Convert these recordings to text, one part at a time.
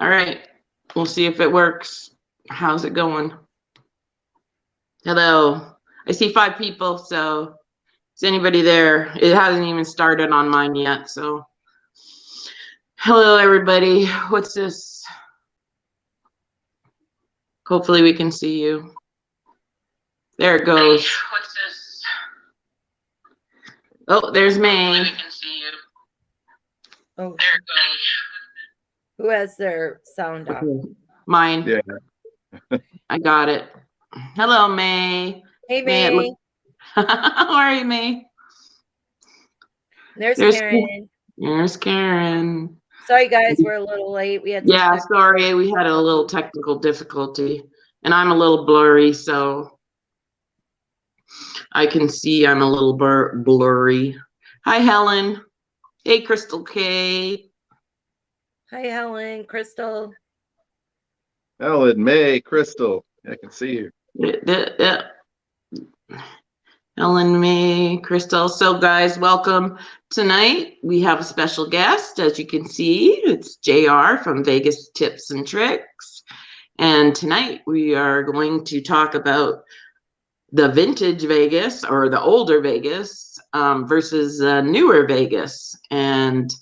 All right. We'll see if it works. How's it going? Hello. I see 5 people, so is anybody there? It hasn't even started on mine yet, so. Hello, everybody. What's this? Hopefully we can see you. There it goes. What's this? Oh, there's May. We can see you. Oh, there it goes. Who has their sound off? Mine. Yeah. I got it. Hello, May. Hey, May. How are you, May? There's Karen. There's Karen. Sorry, guys, we're a little late. We had sorry, we had a little technical difficulty, and I'm a little blurry, so I can see I'm a little blurry. Hi, Helen. Hey, Crystal K. Hi, Helen, Crystal. Helen, May, Crystal. I can see you. Yeah. Helen, May, Crystal. So, guys, welcome. Tonight, we have a special guest. As you can see, it's JR from Vegas Tips and Tricks. And tonight, we are going to talk about the vintage Vegas, or the older Vegas, versus newer Vegas, and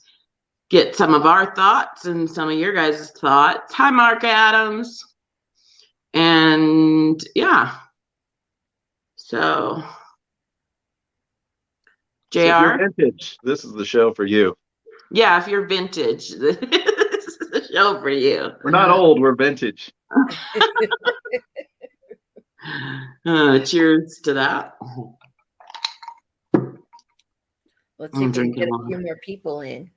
get some of our thoughts and some of your guys' thoughts. Hi, Mark Adams. And yeah. So, JR? So if you're vintage, this is the show for you. Yeah, if you're vintage, this is the show for you. We're not old, we're vintage. Cheers to that. Let's see if we can get a few more people in.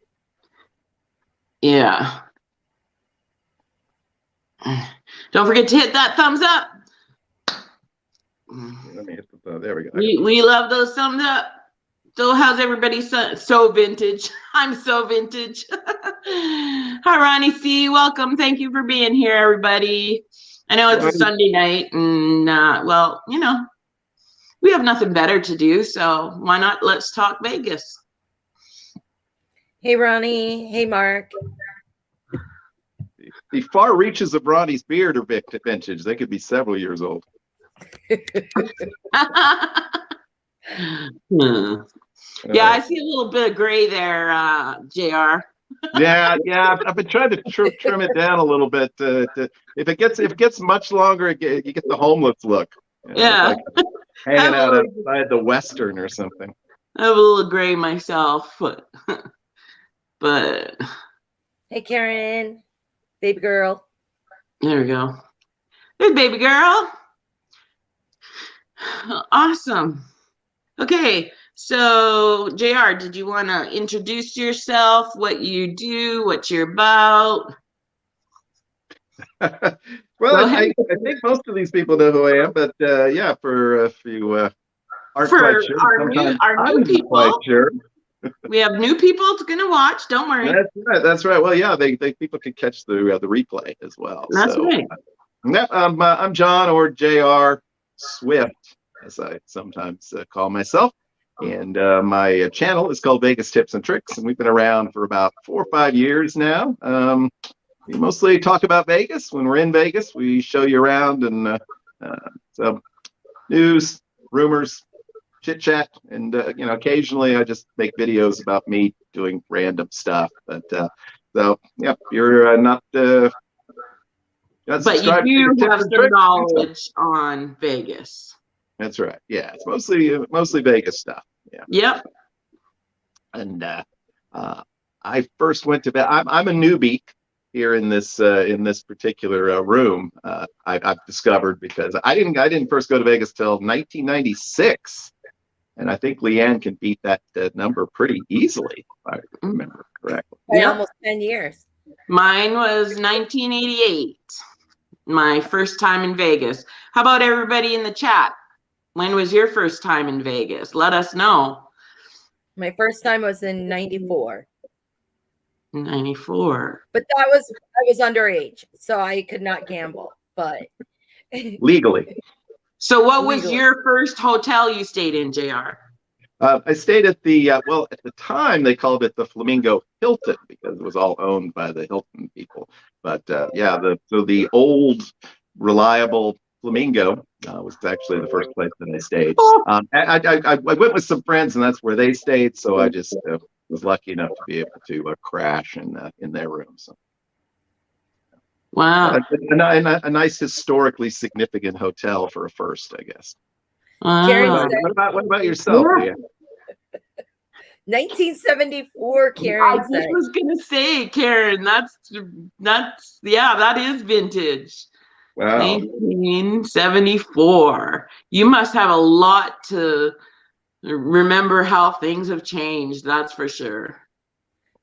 Yeah. Don't forget to hit that thumbs up. Let me hit the, there we go. We love those thumbs up. So how's everybody? So vintage. I'm so vintage. Hi, Ronnie C. Welcome. Thank you for being here, everybody. I know it's a Sunday night, and well, you know, we have nothing better to do, so why not? Let's talk Vegas. Hey, Ronnie. Hey, Mark. The far reaches of Ronnie's beard are vintage. They could be several years old. Yeah, I see a little bit of gray there, JR. Yeah. I've been trying to trim it down a little bit. If it gets much longer, you get the homeless look. Yeah, like hanging out outside the Western or something. I have a little gray myself, but. Hey, Karen, baby girl. There we go. There's baby girl. Awesome. Okay. So, JR, did you want to introduce yourself, what you do, what you're about? Well, I think most of these people know who I am, but yeah, for a few aren't quite sure. Our new people, quite sure. We have new people going to watch. Don't worry. That's right. Well, yeah, people can catch the replay as well. That's right. I'm John, or JR Swift, as I sometimes call myself. And my channel is called Vegas Tips and Tricks, and we've been around for about 4 or 5 years now. We mostly talk about Vegas. When we're in Vegas, we show you around, and so news, rumors, chit chat, and you know, occasionally I just make videos about me doing random stuff. But so yeah, if you're not but you do have some knowledge on Vegas. That's right. Yeah, it's mostly Vegas stuff. Yeah. Yep. And I first went to I'm a newbie here in this particular room. I've discovered, because I didn't first go to Vegas till 1996, and I think Leanne can beat that number pretty easily, if I remember correctly. Yeah. Almost 10 years. Mine was 1988. My first time in Vegas. How about everybody in the chat? When was your first time in Vegas? Let us know. My first time was in 94. 94. But I was underage, so I could not gamble, but legally. So what was your first hotel you stayed in, JR? I stayed at the, at the time they called it the Flamingo Hilton, because it was all owned by the Hilton people. But yeah, the old reliable Flamingo was actually the first place that I stayed. I went with some friends, and that's where they stayed. So I just was lucky enough to be able to crash in their room. So Wow. a nice historically significant hotel for a first, I guess. Karen Wow. said, What about yourself, Yeah. Leah? 1974, I Karen just said. was gonna say, Karen, that's yeah, that is vintage. Wow. 1974. You must have a lot to remember how things have changed, that's for sure.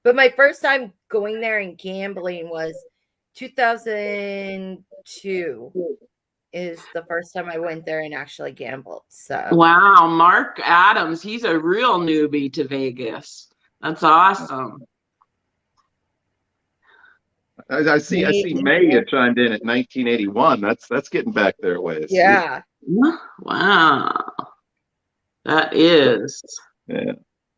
But my first time going there and gambling was 2002 is the first time I went there and actually gambled. So Wow, Mark Adams, he's a real newbie to Vegas. That's awesome. I see May had chimed in at 1981. That's getting back there a ways. yeah. Wow. That is. Yeah.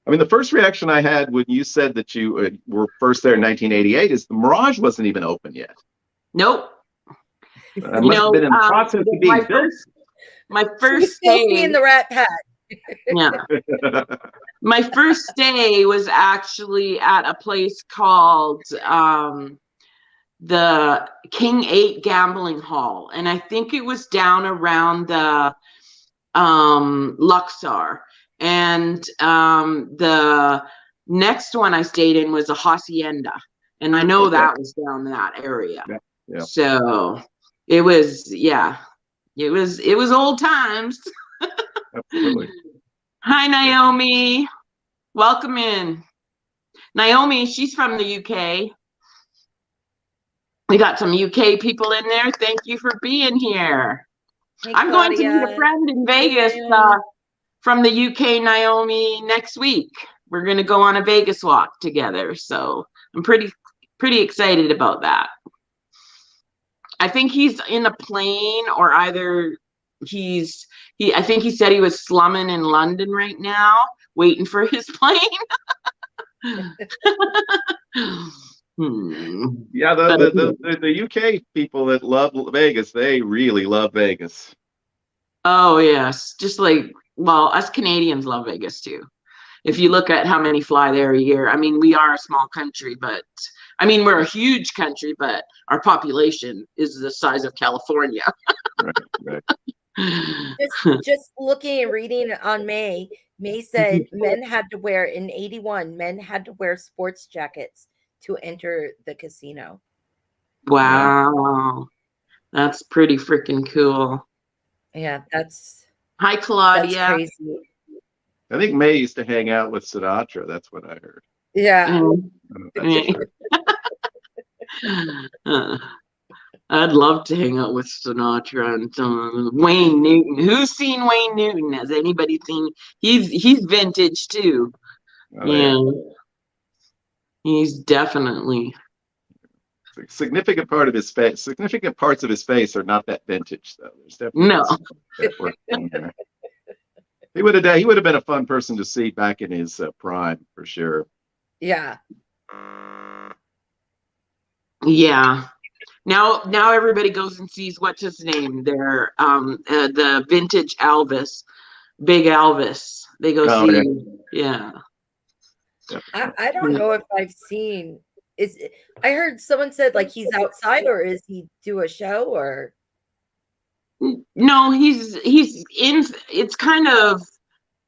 I mean, the first reaction I had when you said that you were first there in 1988 is the Mirage wasn't even open yet. Nope. It must have been in the process of being built. My She first was still day. seeing the Rat Pack. Yeah. My first day was actually at a place called the King 8 Gambling Hall. And I think it was down around the Luxor. And the next one I stayed in was a Hacienda. And I know that was down that area. Yeah. So it was, yeah, it was old times. Absolutely. Hi, Naomi. Welcome in. Naomi, she's from the UK. We got some UK people in there. Thank you for being here. Hey, I'm going to meet a friend in Vegas from the UK, Naomi, next week. We're going to go on a Vegas walk together. So I'm pretty excited about that. I think he's in a plane, or either I think he said he was slumming in London right now, waiting for his plane. Yeah, the UK people that love Vegas, they really love Vegas. Oh yes, just like, well, us Canadians love Vegas too. If you look at how many fly there a year, I mean, we are a small country, but I mean, we're a huge country, but our population is the size of California. Right. Just looking and reading on May said men had to wear, in 81, men had to wear sports jackets to enter the casino. Wow. That's pretty freaking cool. Yeah, that's Hi, Claudia. That's crazy. I think May used to hang out with Sinatra. That's what I heard. Yeah. I'd love to hang out with Sinatra and Wayne Newton. Who's seen Wayne Newton? Has anybody seen? He's vintage too. Yeah. He's definitely. Significant part of his face. Significant parts of his face are not that vintage, though. There's definitely no. He would have been a fun person to see back in his prime, for sure. Yeah. Yeah. Now everybody goes and sees, what's his name there, the vintage Elvis, Big Elvis. They go see. Yeah. I don't know if I've seen. I heard someone said like he's outside, or is he do a show, or? No, he's in. It's kind of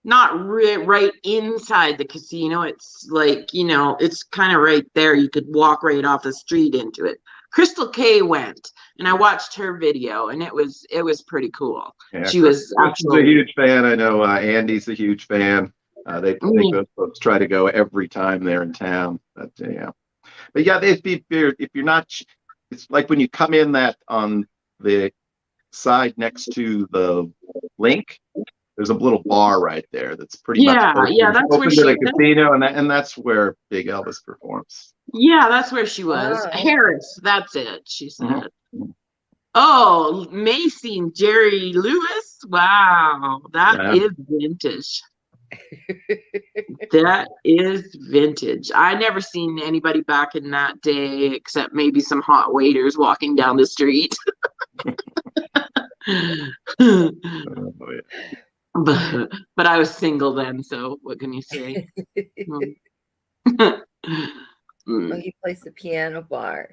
not right inside the casino. It's like, it's kind of right there. You could walk right off the street into it. Crystal K went, and I watched her video, and it was pretty cool. Yeah, she was actually a huge fan. I know Andy's a huge fan. They both folks try to go every time they're in town. But yeah, if you're not, it's like when you come in that on the side next to the link, there's a little bar right there that's pretty much open to the casino, and that's where Big Elvis performs. Yeah, that's where she was. Harris, that's it, she said. Mm-hmm. Oh, Macy, Jerry Lewis. Wow, that is vintage. That is vintage. I never seen anybody back in that day except maybe some hot waiters walking down the street. Oh, yeah. but I was single then, so what can you say? Oh, he plays the piano bar.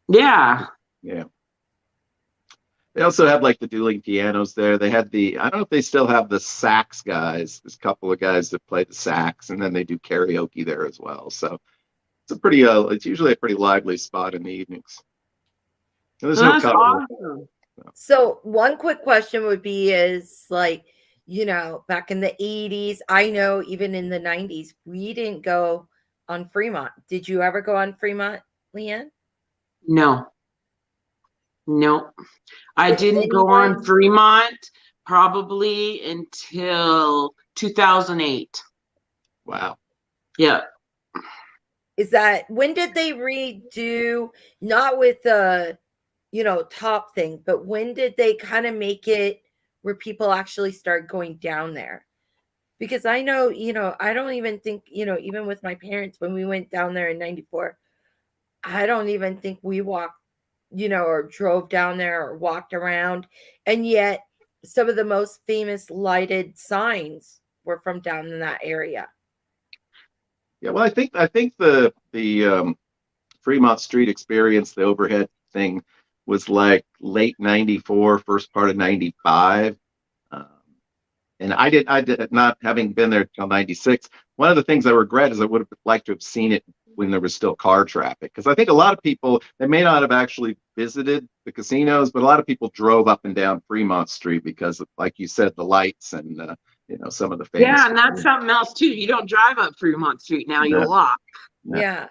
Yeah. Yeah. They also have like the dueling pianos there. They had I don't know if they still have the sax guys. There's a couple of guys that play the sax, and then they do karaoke there as well. So it's usually a pretty lively spot in the evenings. And there's no That's cover. awesome. So one quick question would be is like, back in the 80s, I know even in the 90s, we didn't go on Fremont. Did you ever go on Fremont, Leanne? No. I With didn't go anyone? on Fremont probably until 2008. Wow. Yeah. Is that when did they redo, not with the top thing, but when did they kind of make it where people actually start going down there? Because I know, I don't even think, even with my parents, when we went down there in 94, I don't even think we walked, or drove down there or walked around. And yet some of the most famous lighted signs were from down in that area. Yeah, well, I think the Fremont Street experience, the overhead thing, was like late '94, first part of '95. And I did not, having been there till '96. One of the things I regret is I would have liked to have seen it when there was still car traffic, because I think a lot of people, they may not have actually visited the casinos, but a lot of people drove up and down Fremont Street because of, like you said, the lights and some of the famous. Yeah, and that's something else too. You don't drive up Fremont Street now; you Yeah. walk. Yeah.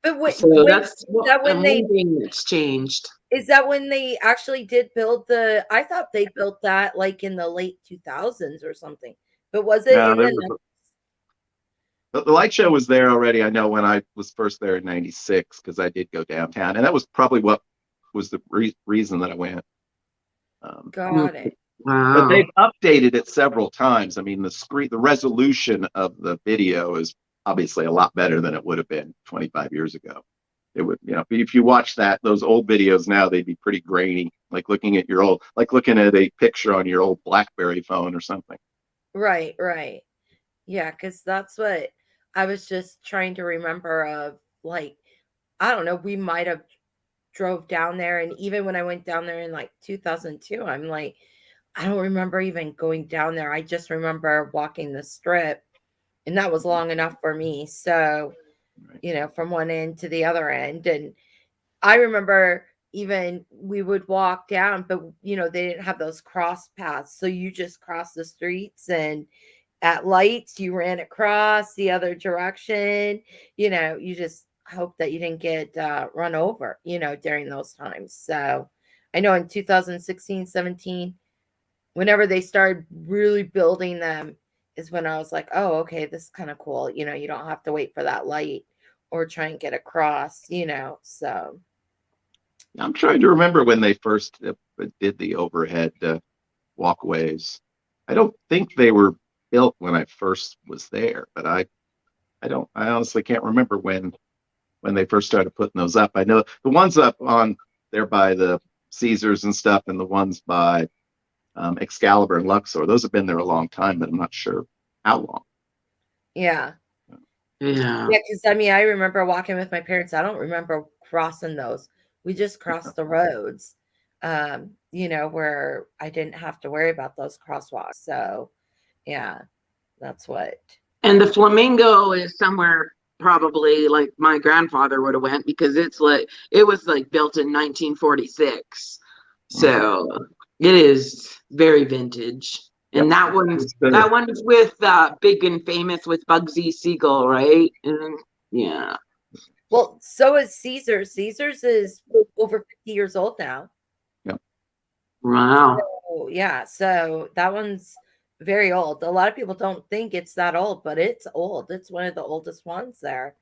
But So that's when one thing that's changed. is that when they actually did build I thought they built that like in the late 2000s or something. But was it in the light show was there already, I know, when I was first there in '96, because I did go downtown, and that was probably what was the reason that I went. Got it. Wow. But they've updated it several times. I mean, the resolution of the video is obviously a lot better than it would have been 25 years ago. It would, if you watch those old videos now, they'd be pretty grainy, like looking at a picture on your old BlackBerry phone or something. Right. Yeah, because that's what I was just trying to remember of, like, I don't know, we might have drove down there. And even when I went down there in like 2002, I'm like, I don't remember even going down there. I just remember walking the strip, and that was long enough for me. So, from one end to the other end. And I remember even we would walk down, but, they didn't have those cross paths. So you just cross the streets, and at lights, you ran across the other direction. You just hope that you didn't get run over, during those times. So I know in 2016, 17, whenever they started really building them is when I was like, oh, okay, this is kind of cool. You don't have to wait for that light or try and get across, so. I'm trying to remember when they first did the overhead walkways. I don't think they were built when I first was there, but I honestly can't remember when they first started putting those up. I know the ones up on there by the Caesars and stuff, and the ones by Excalibur and Luxor, those have been there a long time, but I'm not sure how long. Yeah, because I remember walking with my parents. I don't remember crossing those. We just crossed the roads, where I didn't have to worry about those crosswalks. So yeah, that's what. And the Flamingo is somewhere probably like my grandfather would have went, because it was built in 1946. So it is very vintage. And that one's with Big and Famous with Bugsy Siegel, right? And yeah. Well, so is Caesars. Caesars is over 50 years old now. Yeah. Wow. So, yeah. So that one's very old. A lot of people don't think it's that old, but it's old. It's one of the oldest ones there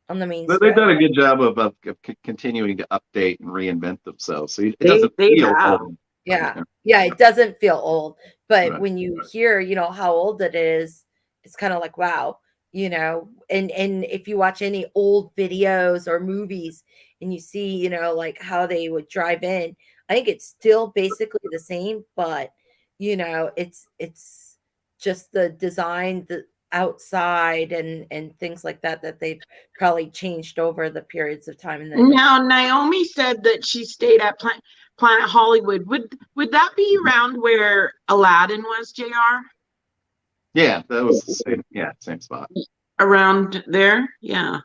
on the main. But they've done a good job of continuing to update and reinvent themselves. So it doesn't feel old. Yeah. Yeah. It doesn't feel old. But when you hear, how old it is, it's kind of like, wow, and if you watch any old videos or movies and you see, like how they would drive in, I think it's still basically the same, but it's just the design, the outside and things like that that they've probably changed over the periods of time. And then Now, Naomi said that she stayed at Planet Hollywood. Would that be around where Aladdin was, JR? Yeah, that was the same. Yeah, same spot. Around there? Yeah.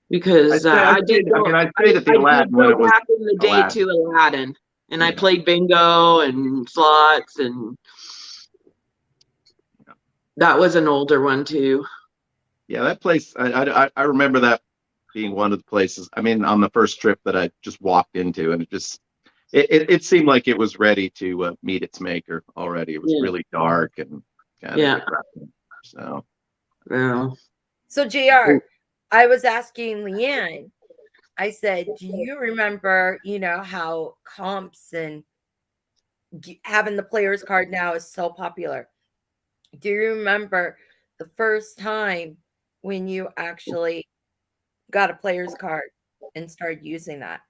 Because I did go. I stayed at the Aladdin when it was back in the day Aladdin. to Aladdin, and I Yeah. played bingo and slots, and that was an older one too. Yeah, that place. I remember that being one of the places. I mean, on the first trip that I just walked into, and it seemed like it was ready to meet its maker already. It was Yeah. really dark and kind Yeah. of depressing. So Well, So, JR, I was asking Leanne, I said, do you remember, how comps and having the player's card now is so popular? Do you remember the first time when you actually got a player's card and started using that?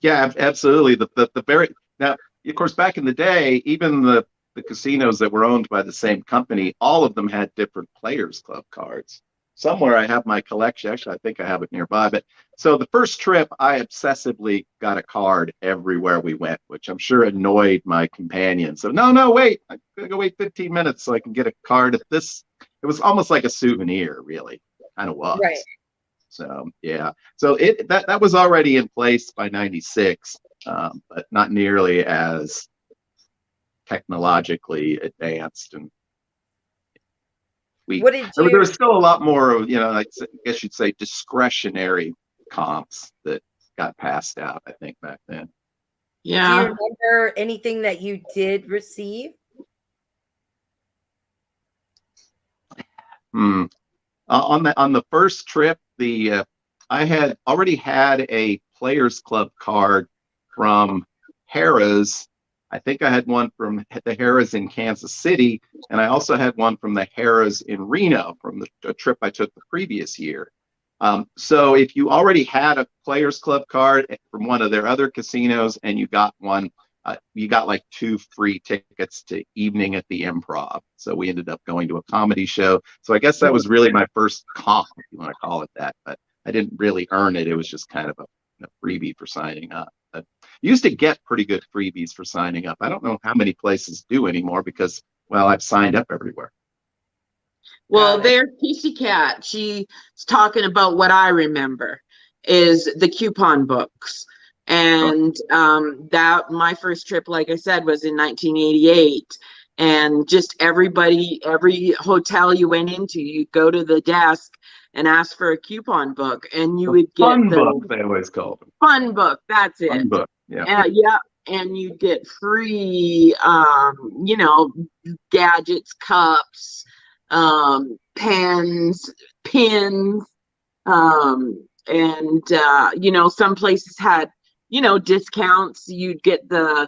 yeah, absolutely. The very now, of course, back in the day, even the casinos that were owned by the same company, all of them had different Players Club cards. Somewhere I have my collection. Actually, I think I have it nearby. But so the first trip, I obsessively got a card everywhere we went, which I'm sure annoyed my companions. So no, wait, I'm gonna go wait 15 minutes so I can get a card at this. It was almost like a souvenir, really, kind of was. Right. So yeah, so that was already in place by '96, but not nearly as technologically advanced, and What did there was you still a lot more of, like, I guess you'd say, discretionary comps that got passed out, I think, back then. do you yeah. remember anything that you did receive? On the first trip, I had already had a Players Club card from Harrah's. I think I had one from the Harrah's in Kansas City, and I also had one from the Harrah's in Reno from the trip I took the previous year. So if you already had a Players Club card from one of their other casinos and you got one, you got like 2 free tickets to Evening at the Improv. So we ended up going to a comedy show. So I guess that was really my first comp, if you want to call it that. But I didn't really earn it. It was just kind of a freebie for signing up. But you used to get pretty good freebies for signing up. I don't know how many places do anymore because, well, I've signed up everywhere. Well, there's Kissy Cat. She's talking about what I remember is the coupon books. And that my first trip, like I said, was in 1988. And just every hotel you went into, you'd go to the desk and ask for a coupon book, and you would get Fun the book, they always called them. fun book. That's it. Fun book, yeah. Yeah, and you'd get free, gadgets, cups, pens, pins, and some places had discounts. You'd get a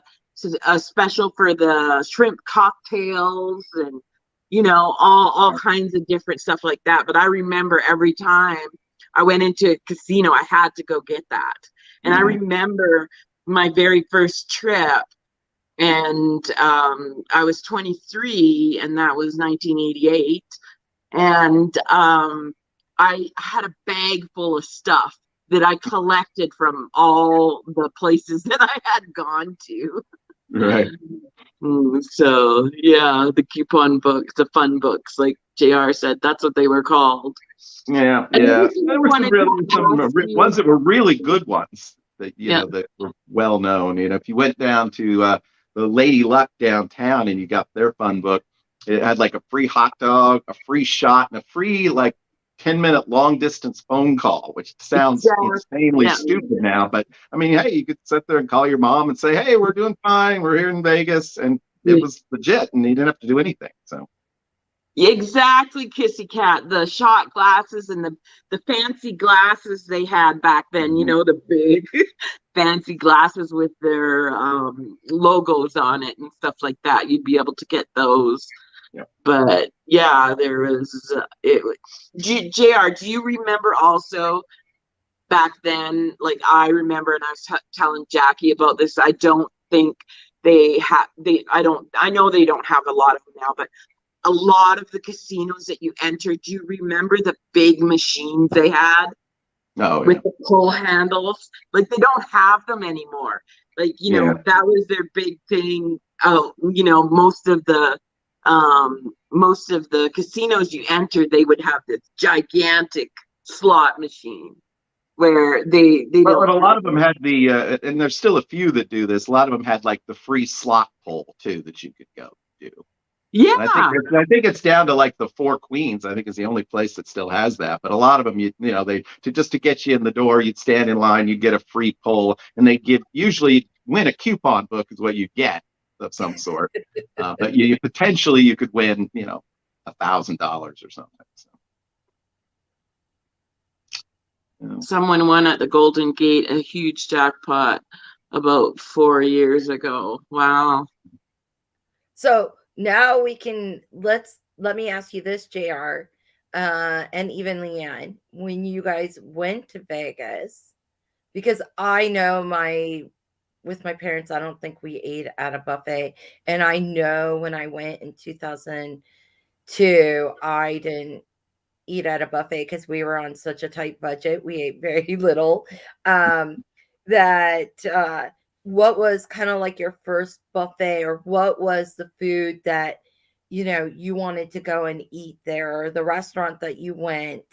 special for the shrimp cocktails, and all kinds of different stuff like that. But I remember every time I went into a casino, I had to go get that. And I remember my very first trip, and I was 23, and that was 1988. And I had a bag full of stuff that I collected from all the places that I had gone to. Right. So yeah, the coupon books, the fun books, like JR said, that's what they were called. Yeah. And There were some ones that were really good ones that that were well known. If you went down to the Lady Luck downtown and you got their fun book, it had like a free hot dog, a free shot, and a free 10-minute long distance phone call, which sounds insanely stupid now. But I mean, hey, you could sit there and call your mom and say, hey, we're doing fine. We're here in Vegas. And it was legit and you didn't have to do anything. So. Exactly, Kissy Cat. The shot glasses and the fancy glasses they had back then, the big fancy glasses with their logos on it and stuff like that. You'd be able to get those. But yeah, there was JR, do you remember also back then, like I remember, and I was telling Jackie about this, I don't think I know they don't have a lot of them now, but a lot of the casinos that you entered, do you remember the big machines they had Oh, with yeah. the pull handles? Like they don't have them anymore. Like, Yeah. that was their big thing. Oh, most of the casinos you entered, they would have this gigantic slot machine where they But don't a lot have of them had and there's still a few that do this. A lot of them had like the free slot pull too that you could go do. And yeah. I think it's down to like the Four Queens. I think is the only place that still has that. But a lot of them, they just to get you in the door, you'd stand in line, you'd get a free pull, and they usually win a coupon book is what you get of some sort. But you potentially you could win, $1,000 or something. So, Someone won at the Golden Gate a huge jackpot about 4 years ago. Wow. So now we can let me ask you this, JR, and even Leanne, when you guys went to Vegas, because I know with my parents, I don't think we ate at a buffet. And I know when I went in 2002, I didn't eat at a buffet because we were on such a tight budget. We ate very little. That What was kind of like your first buffet, or what was the food that you wanted to go and eat there, or the restaurant that you went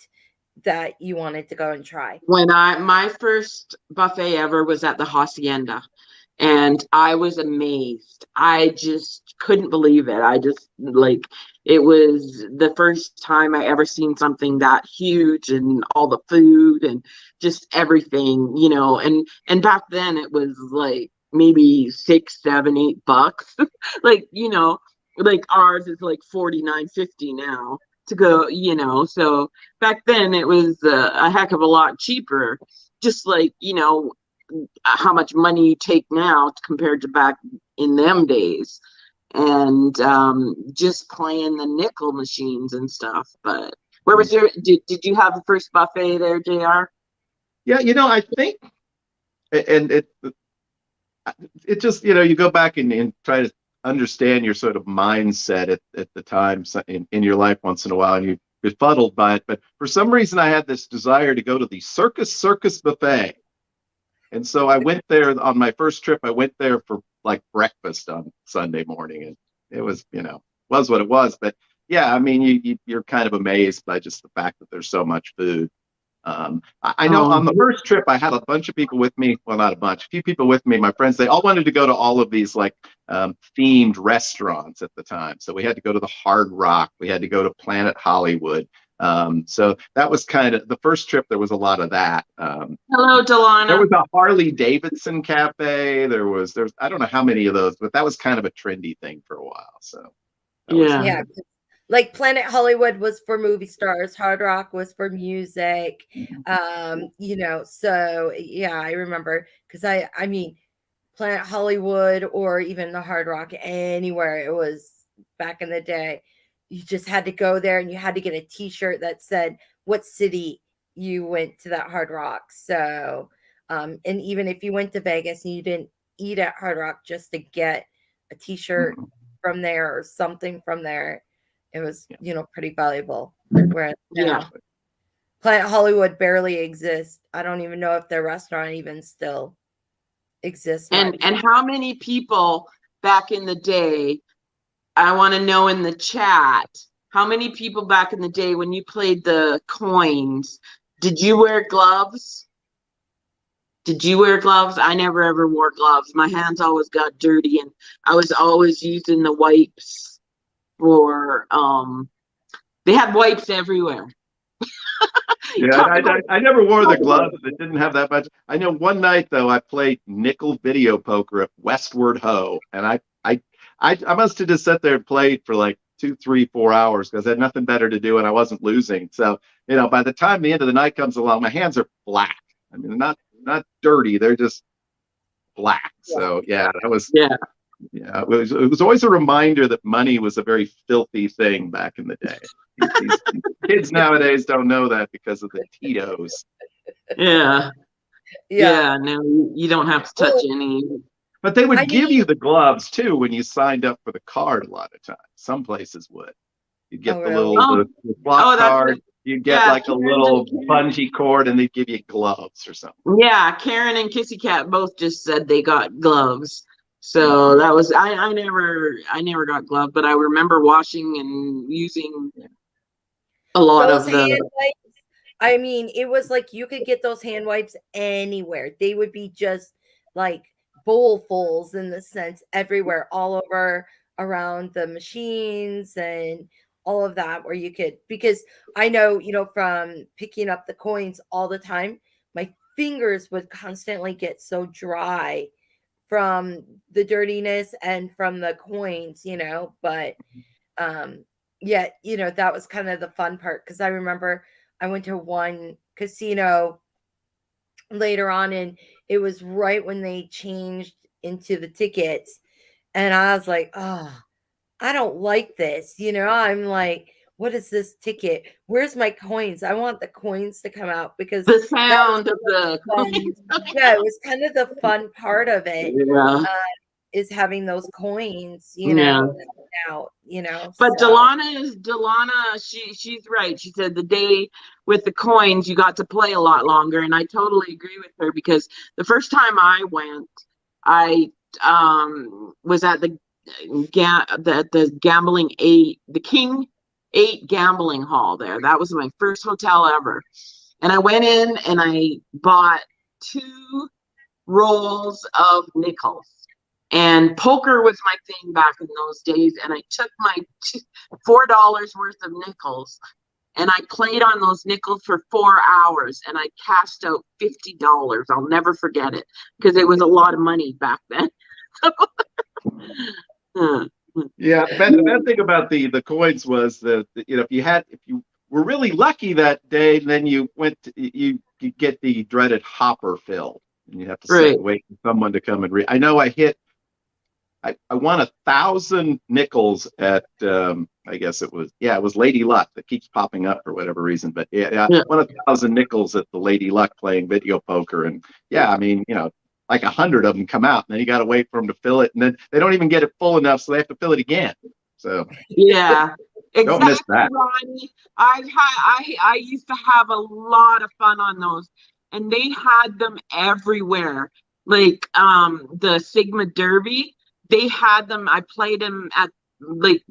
that you wanted to go and try? My first buffet ever was at the Hacienda, and I was amazed. I just couldn't believe it. I just like it was the first time I ever seen something that huge, and all the food and just everything, and back then it was like maybe 6, 7, $8. like, like ours is like 49.50 now to go, so back then it was a heck of a lot cheaper, just like, how much money you take now compared to back in them days, and just playing the nickel machines and stuff. But where was did you have the first buffet there, JR? yeah, I think, and it just, you go back and try to understand your sort of mindset at the time in your life once in a while, and you're befuddled by it. But for some reason, I had this desire to go to the Circus Buffet. And so I went there on my first trip. I went there for like breakfast on Sunday morning, and it was, was what it was. But yeah, I mean, you're kind of amazed by just the fact that there's so much food. I know on the first trip, I had a bunch of people with me. Well, not a few people with me. My friends, they all wanted to go to all of these like themed restaurants at the time. So we had to go to the Hard Rock. We had to go to Planet Hollywood. So that was kind of the first trip. There was a lot of that. Hello, Delana. There was a Harley Davidson cafe. There's I don't know how many of those, but that was kind of a trendy thing for a while. So yeah. Like Planet Hollywood was for movie stars, Hard Rock was for music. So yeah, I remember, because I mean, Planet Hollywood or even the Hard Rock, anywhere it was back in the day, you just had to go there, and you had to get a t-shirt that said what city you went to that Hard Rock. So and even if you went to Vegas and you didn't eat at Hard Rock, just to get a t-shirt from there or something from there, it was, pretty valuable. Whereas now, Planet Hollywood barely exists. I don't even know if their restaurant even still exists. And how many people back in the day, I want to know in the chat, how many people back in the day when you played the coins, did you wear gloves? Did you wear gloves? I never ever wore gloves. My hands always got dirty, and I was always using the wipes for they had wipes everywhere. Yeah, I never wore the gloves. It didn't have that much. I know one night though, I played nickel video poker at Westward Ho, and I must have just sat there and played for like 2, 3, 4 hours because I had nothing better to do and I wasn't losing. So by the time the end of the night comes along, my hands are black. I mean, they're not dirty; they're just black. So yeah, that was Yeah, it was always a reminder that money was a very filthy thing back in the day. These kids nowadays don't know that because of the Tito's. Yeah. Yeah. Yeah, no, you don't have to touch Well, any. But they I would give mean, you the gloves too when you signed up for the card a lot of times. Some places would. You oh get the little really? Oh, the slot oh, that's card, what, you get yeah, like a little bungee cord, and they give you gloves or something. yeah, Karen and Kissy Cat both just said they got gloves. So Mhm. that was I never got gloves, but I remember washing and using a lot Those of hand the wipes, I mean, it was like you could get those hand wipes anywhere. They would be just like bowlfuls in the sense everywhere, all over around the machines and all of that, where you could, because I know, from picking up the coins all the time, my fingers would constantly get so dry from the dirtiness and from the coins, but um yeah, that was kind of the fun part, because I remember I went to one casino later on, and it was right when they changed into the tickets, and I was like, oh, I don't like this. I'm like, what is this ticket? Where's my coins? I want the coins to come out, because the that was sound of the fun. Yeah, it was kind of the fun part of it, yeah, is having those coins, yeah. out, But so Delana, she's right. She said the day with the coins, you got to play a lot longer, and I totally agree with her because the first time I went, I was at the gambling eight, the King Eight gambling hall there. That was my first hotel ever, and I went in and I bought two rolls of nickels. And poker was my thing back in those days. And I took my $4 worth of nickels and I played on those nickels for 4 hours and I cashed out $50. I'll never forget it because it was a lot of money back then. Yeah, the bad thing about the coins was that if you were really lucky that day, then you get the dreaded hopper fill, and you have to sit Right. and wait for someone to come and read. I know I won 1,000 nickels at I guess it was Lady Luck that keeps popping up for whatever reason, but yeah, Yeah. 1,000 nickels at the Lady Luck playing video poker, and yeah, I mean like 100 of them come out, and then you got to wait for them to fill it, and then they don't even get it full enough, so they have to fill it again. So Yeah. don't miss Exactly, that. Ronnie. I used to have a lot of fun on those, and they had them everywhere. Like the Sigma Derby, they had them. I played them at like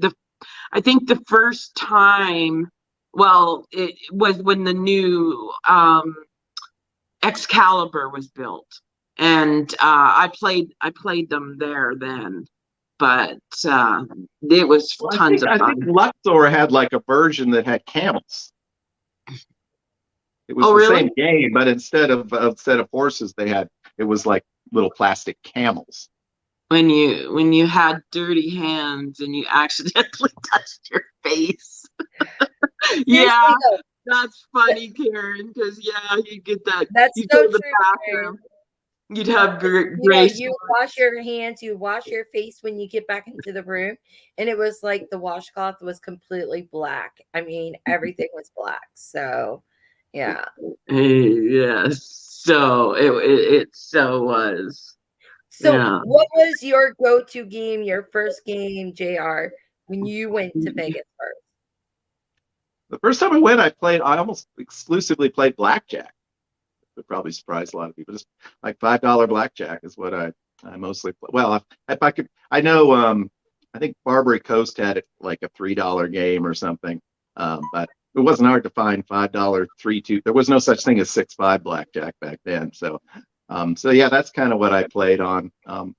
I think the first time, well, it was when the new Excalibur was built, and I played them there then, but it was Well, tons of I think fun. Luxor had like a version that had camels. It was Oh, the really? same game, but instead of horses, it was like little plastic camels. When you had dirty hands and you accidentally touched your face. Yeah, seriously though, that's funny, Karen, because yeah, you get that. that's You so go to the true, Karen. bathroom, you'd have gray You wash your hands, you wash your face when you get back into the room, and it was like the washcloth was completely black. I mean, everything was black. So, yeah. yes. So it so was. So, Yeah. what was your go-to game, your first game, JR, when you went to Vegas first? The first time I went, I almost exclusively played blackjack. Would probably surprise a lot of people. Just like $5 blackjack is what I mostly play. Well, if I could, I know. I think Barbary Coast had it like a $3 game or something. But it wasn't hard to find $5 3-2. There was no such thing as 6-5 blackjack back then. So yeah, that's kind of what I played on.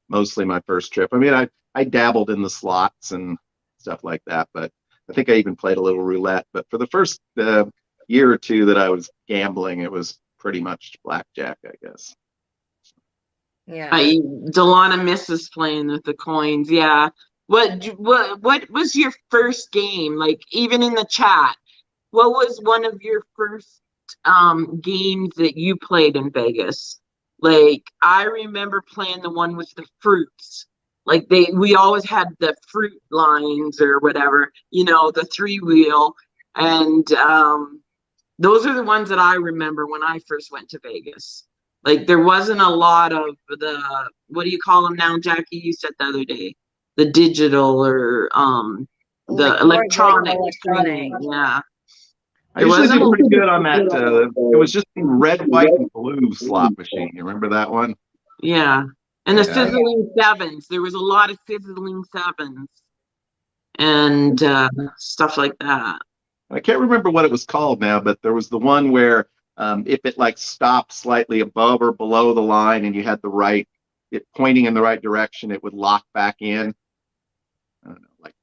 Mostly my first trip. I mean, I dabbled in the slots and stuff like that, but I think I even played a little roulette. But for the first year or two that I was gambling, it was pretty much blackjack, I guess. Yeah. Delana misses playing with the coins. Yeah. What was your first game? Like even in the chat, what was one of your first games that you played in Vegas? Like I remember playing the one with the fruits. Like we always had the fruit lines or whatever, the 3-wheel. And those are the ones that I remember when I first went to Vegas. Like there wasn't a lot of what do you call them now, Jackie? You said the other day, the digital or the Like more like electronic electronic. streaming. Yeah. I There usually wasn't do a pretty good on that. It was just the red, white, and blue slot machine. You remember that one? yeah. And the Yeah. sizzling sevens. There was a lot of sizzling sevens and stuff like that. I can't remember what it was called now, but there was the one where if it like stopped slightly above or below the line and you had it pointing in the right direction, it would lock back in. I don't know, like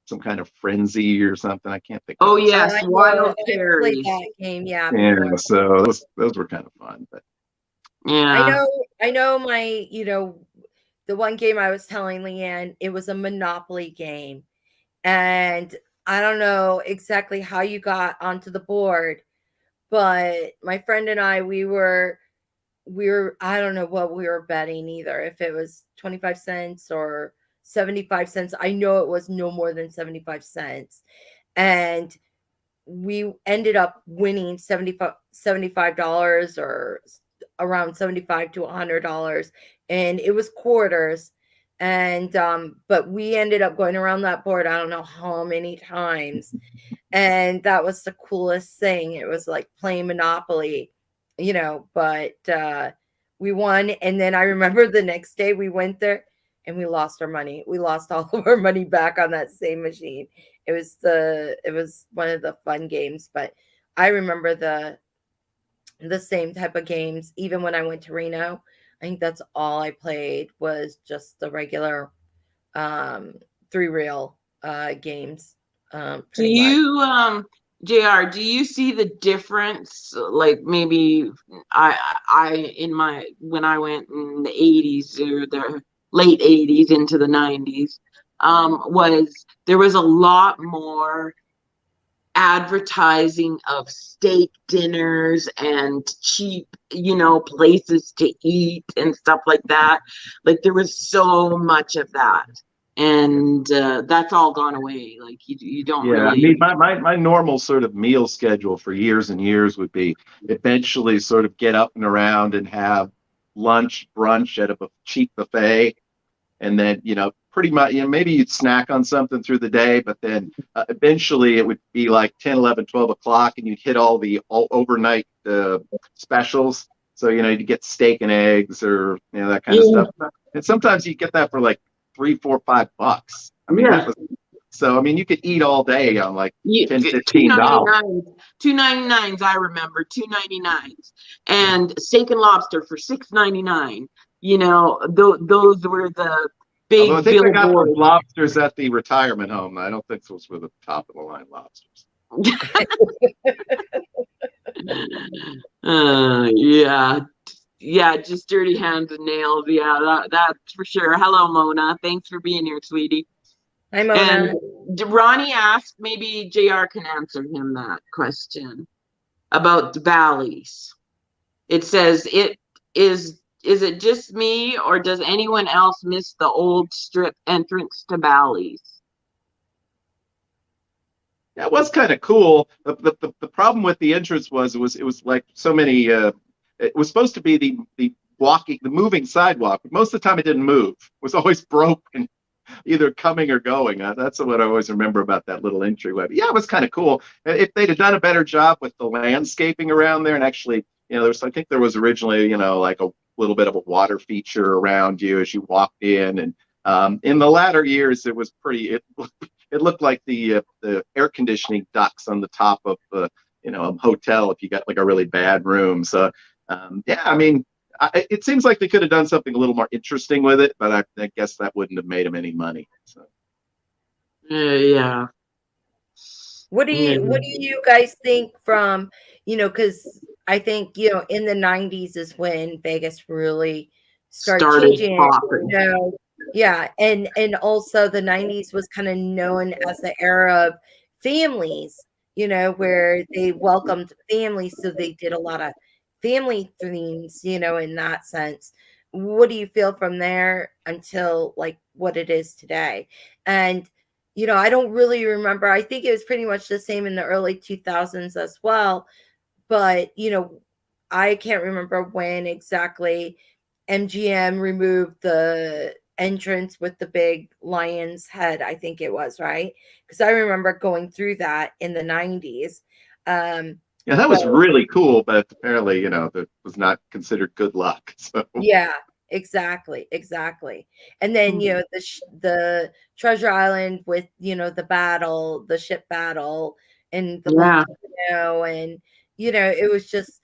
some kind of frenzy or something. I can't think Oh of it. yes, I wild know. I played cherries. that game, yeah, Yeah, before. so those were kind of fun. But Yeah. I know my, the one game I was telling Leanne, it was a Monopoly game. And I don't know exactly how you got onto the board, but my friend and I, we were I don't know what we were betting either, if it was 25 cents or 75 cents. I know it was no more than 75 cents. And we ended up winning $75 or around 75 to $100, and it was quarters. And but we ended up going around that board I don't know how many times, and that was the coolest thing. It was like playing Monopoly, but we won. And then I remember the next day we went there and we lost our money. We lost all of our money back on that same machine. It was one of the fun games, but I remember the same type of games even when I went to Reno. I think that's all I played was just the regular 3 reel games, Do pretty much. you, JR, do you see the difference? Like maybe when I went in the 80s or the late 80s into the 90s, there was a lot more advertising of steak dinners and cheap, places to eat and stuff like that. Like there was so much of that. And that's all gone away. Like you don't yeah, I really. mean, my normal sort of meal schedule for years and years would be eventually sort of get up and around and have lunch, brunch at a cheap buffet, and then pretty much maybe you'd snack on something through the day, but then eventually it would be like 10, 11, 12 o'clock and you'd hit all overnight specials. So you'd get steak and eggs or that kind of Yeah. stuff, and sometimes you get that for like 3, 4, $5. I mean, Yeah. that was so, I mean, you could eat all day on like Yeah, 10, two $15. 99s, 299s. I remember 299s, and steak and lobster for 6.99. Those were the Although I big think they got those billboards. lobsters at the retirement home. I don't think those were the top of the line lobsters. Yeah, yeah, just dirty hands and nails. Yeah, that's for sure. Hello, Mona. Thanks for being here, sweetie. Hi, And Mona. Ronnie asked, maybe JR can answer him that question about the Bally's. It says is it just me or does anyone else miss the old strip entrance to Bally's? That was kind of cool. The problem with the entrance was it was like so many. It was supposed to be the moving sidewalk, but most of the time it didn't move. It was always broken, either coming or going. That's what I always remember about that little entryway. But yeah, it was kind of cool. If they'd have done a better job with the landscaping around there, and actually, I think there was originally, like a little bit of a water feature around you as you walked in, and in the latter years, it was pretty. It looked like the air conditioning ducts on the top of the a hotel if you got like a really bad room. So yeah, I mean, it seems like they could have done something a little more interesting with it, but I guess that wouldn't have made them any money. So. Yeah. What do Yeah. you guys think from, because I think, in the 90s is when Vegas really started Started changing it, popping. yeah, and also the 90s was kind of known as the era of families, where they welcomed families, so they did a lot of family themes, in that sense. what do you feel from there until like what it is today? And I don't really remember. I think it was pretty much the same in the early 2000s as well, but I can't remember when exactly MGM removed the entrance with the big lion's head. I think it was, right, because I remember going through that in the 90s. Yeah, that but was really cool, but apparently, that was not considered good luck. So yeah, exactly. And then the Treasure Island with the ship battle and the Yeah, volcano, and it was just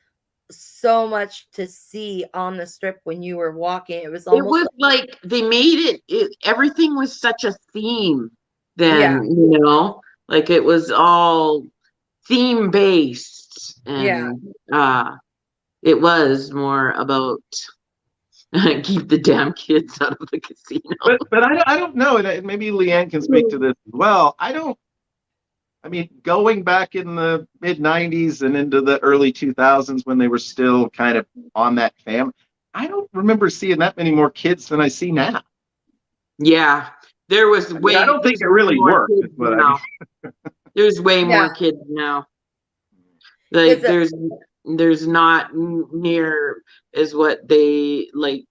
so much to see on the strip when you were walking. It was it almost was like they made everything was such a theme yeah, then, like it was all theme based, yeah, and it was more about keep the damn kids out of the casino. but I don't know, and maybe Leanne can speak to this as well. I mean, going back in the mid 90s and into the early 2000s when they were still kind of on that fam, I don't remember seeing that many more kids than I see now. Yeah, there was I mean, I don't think there's it really more worked, is kids what I mean. now. There's way yeah. more kids now. Because Like there's not near as what they like.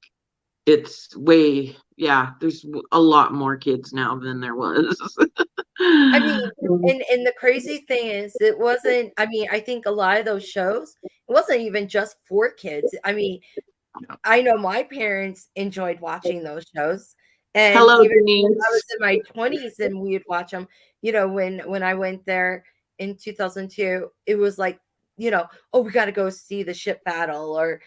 It's way, yeah, there's a lot more kids now than there was. I mean, and the crazy thing is, it wasn't. I mean, I think a lot of those shows, it wasn't even just for kids. I mean, I know my parents enjoyed watching those shows, and Hello, even when I was Denise. in my 20s and we would watch them, when I went there in 2002, it was like, oh, we got to go see the ship battle, or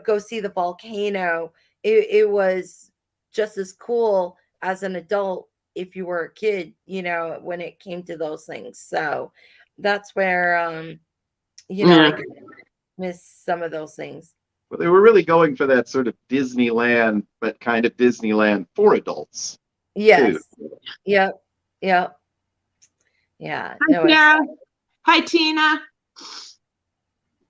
go see the volcano. It was just as cool as an adult if you were a kid, when it came to those things. So that's where I Yeah, could miss some of those things. But they were really going for that sort of Disneyland, but kind of Disneyland for adults too. Yes. Yep. Yep. Yeah. hi No, it's Tina. Hi Tina.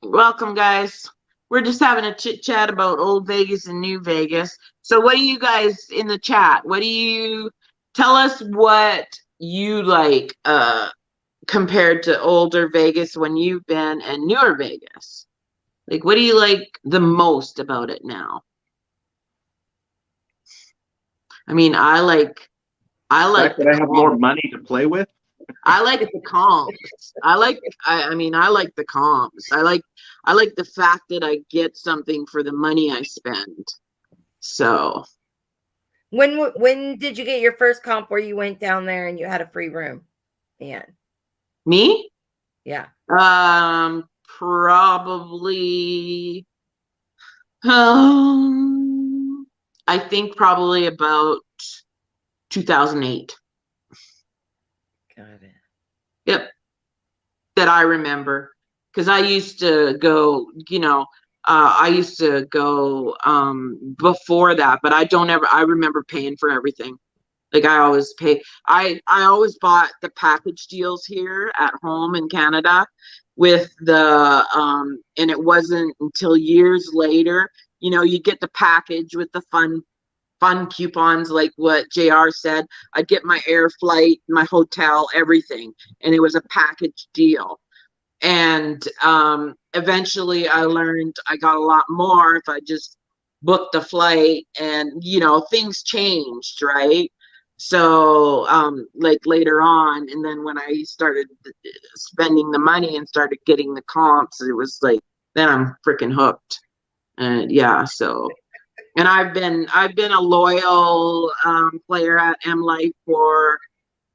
Welcome, guys. We're just having a chit chat about old Vegas and new Vegas. So, what do you guys in the chat? What do you tell us? What you like compared to older Vegas when you've been and newer Vegas? Like, what do you like the most about it now? I mean, I The like fact the that I have more comps. money to play with. I like the comps. I mean, I like the comps. I like the fact that I get something for the money I spend. So, when did you get your first comp where you went down there and you had a free room? Yeah. me? Yeah. Probably I think probably about 2008. Got it. Yep, that I remember. Because I used to go, I used to go before that, but I remember paying for everything. Like I always pay. I always bought the package deals here at home in Canada with the and it wasn't until years later, you get the package with the fun coupons like what JR said. I'd get my air flight, my hotel, everything, and it was a package deal. And eventually I learned I got a lot more if I just booked a flight, and things changed, right? So like later on, and then when I started spending the money and started getting the comps, it was like then I'm freaking hooked. And yeah, so and I've been a loyal player at M Life for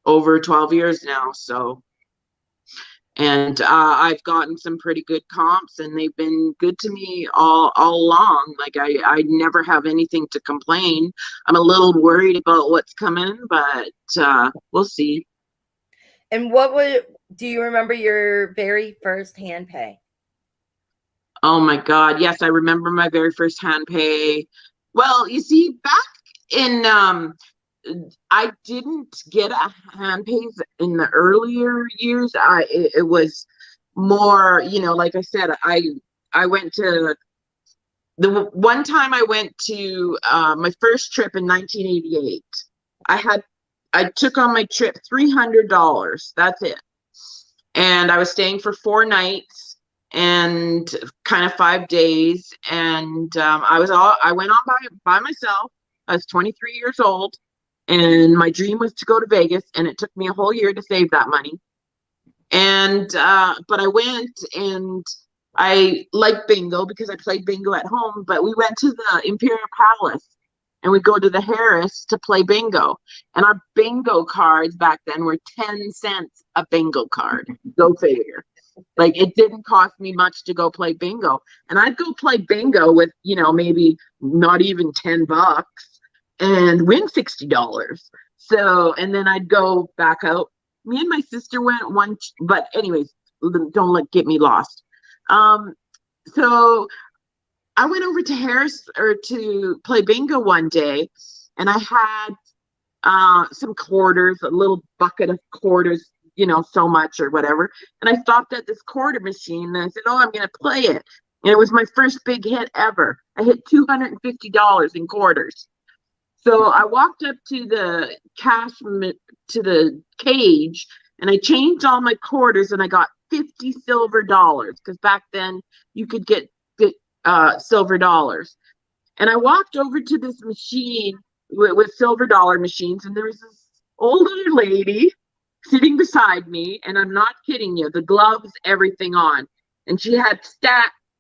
over 12 years now. So and I've gotten some pretty good comps, and they've been good to me all along. Like I never have anything to complain. I'm a little worried about what's coming, but we'll see. And do you remember your very first hand pay? Oh my God, yes, I remember my very first hand pay. Well, you see, back in I didn't get a hand pays in the earlier years. It was more, like I said, I went to the one time I went to my first trip in 1988, I took on my trip $300. That's it. And I was staying for 4 nights and kind of 5 days. And I went on by myself. I was 23 years old, and my dream was to go to Vegas, and it took me a whole year to save that money. And but I went, and I liked bingo because I played bingo at home, but we went to the Imperial Palace and we go to the Harris to play bingo. And our bingo cards back then were 10 cents a bingo card. Go figure. Like, it didn't cost me much to go play bingo. And I'd go play bingo with, maybe not even $10 and win $60. So, and then I'd go back out. Me and my sister went one, but anyways, get me lost. So I went over to Harris to play bingo one day, and I had some quarters, a little bucket of quarters, so much or whatever. And I stopped at this quarter machine, and I said, "Oh, I'm going to play it." And it was my first big hit ever. I hit $250 in quarters. So I walked up to the to the cage, and I changed all my quarters, and I got 50 silver dollars, because back then you could get silver dollars. And I walked over to this machine with silver dollar machines, and there was this older lady sitting beside me, and I'm not kidding you, the gloves, everything on. And she had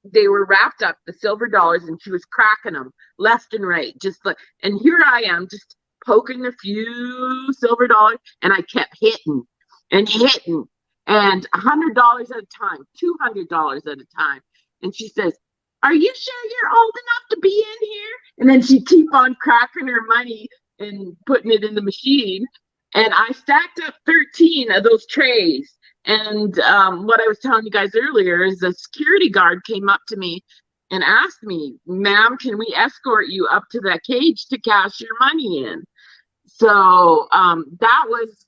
they were wrapped up, the silver dollars, and she was cracking them left and right, just like, and here I am just poking a few silver dollars, and I kept hitting and hitting, and $100 at a time, $200 at a time. And she says, "Are you sure you're old enough to be in here?" And then she'd keep on cracking her money and putting it in the machine. And I stacked up 13 of those trays. And what I was telling you guys earlier is a security guard came up to me and asked me, "Ma'am, can we escort you up to that cage to cash your money in?" So that was,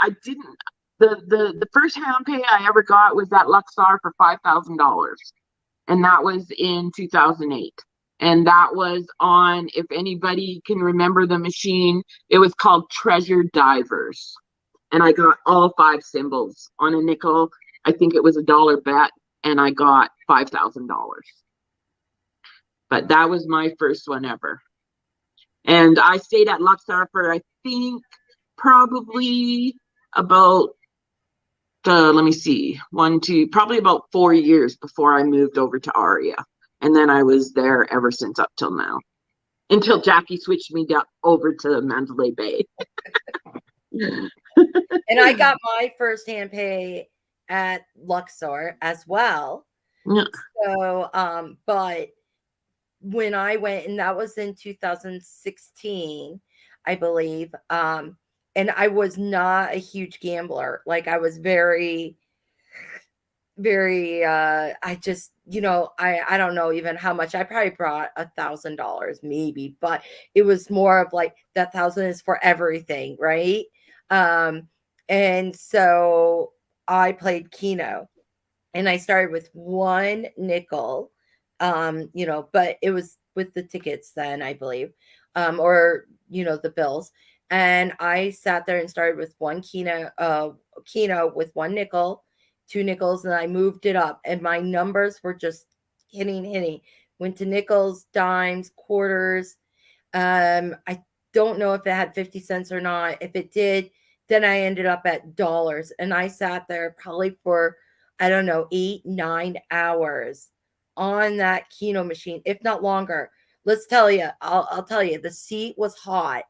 I didn't, the first hand pay I ever got was at Luxor for $5,000. And that was in 2008. And that was on, if anybody can remember the machine, it was called Treasure Divers. And I got all 5 symbols on a nickel. I think it was $1 bet, and I got $5,000. But that was my first one ever. And I stayed at Luxor for, I think, probably about, let me see, probably about 4 years before I moved over to Aria. And then I was there ever since up till now, until Jackie switched me over to Mandalay Bay. And I got my first hand pay at Luxor as well. Yeah. So, but when I went, and that was in 2016, I believe, and I was not a huge gambler. Like, I was very, very, I just, I don't know even how much. I probably brought $1,000 maybe, but it was more of like, that 1,000 is for everything, right? And so I played Keno, and I started with 1 nickel, but it was with the tickets then, I believe, or, the bills. And I sat there and started with 1 Keno with 1 nickel, 2 nickels, and I moved it up, and my numbers were just hitting. Went to nickels, dimes, quarters. I don't know if it had 50 cents or not. If it did, then I ended up at dollars, and I sat there probably for, I don't know, 8-9 hours on that Keno machine, if not longer. Let's tell you, I'll tell you, the seat was hot.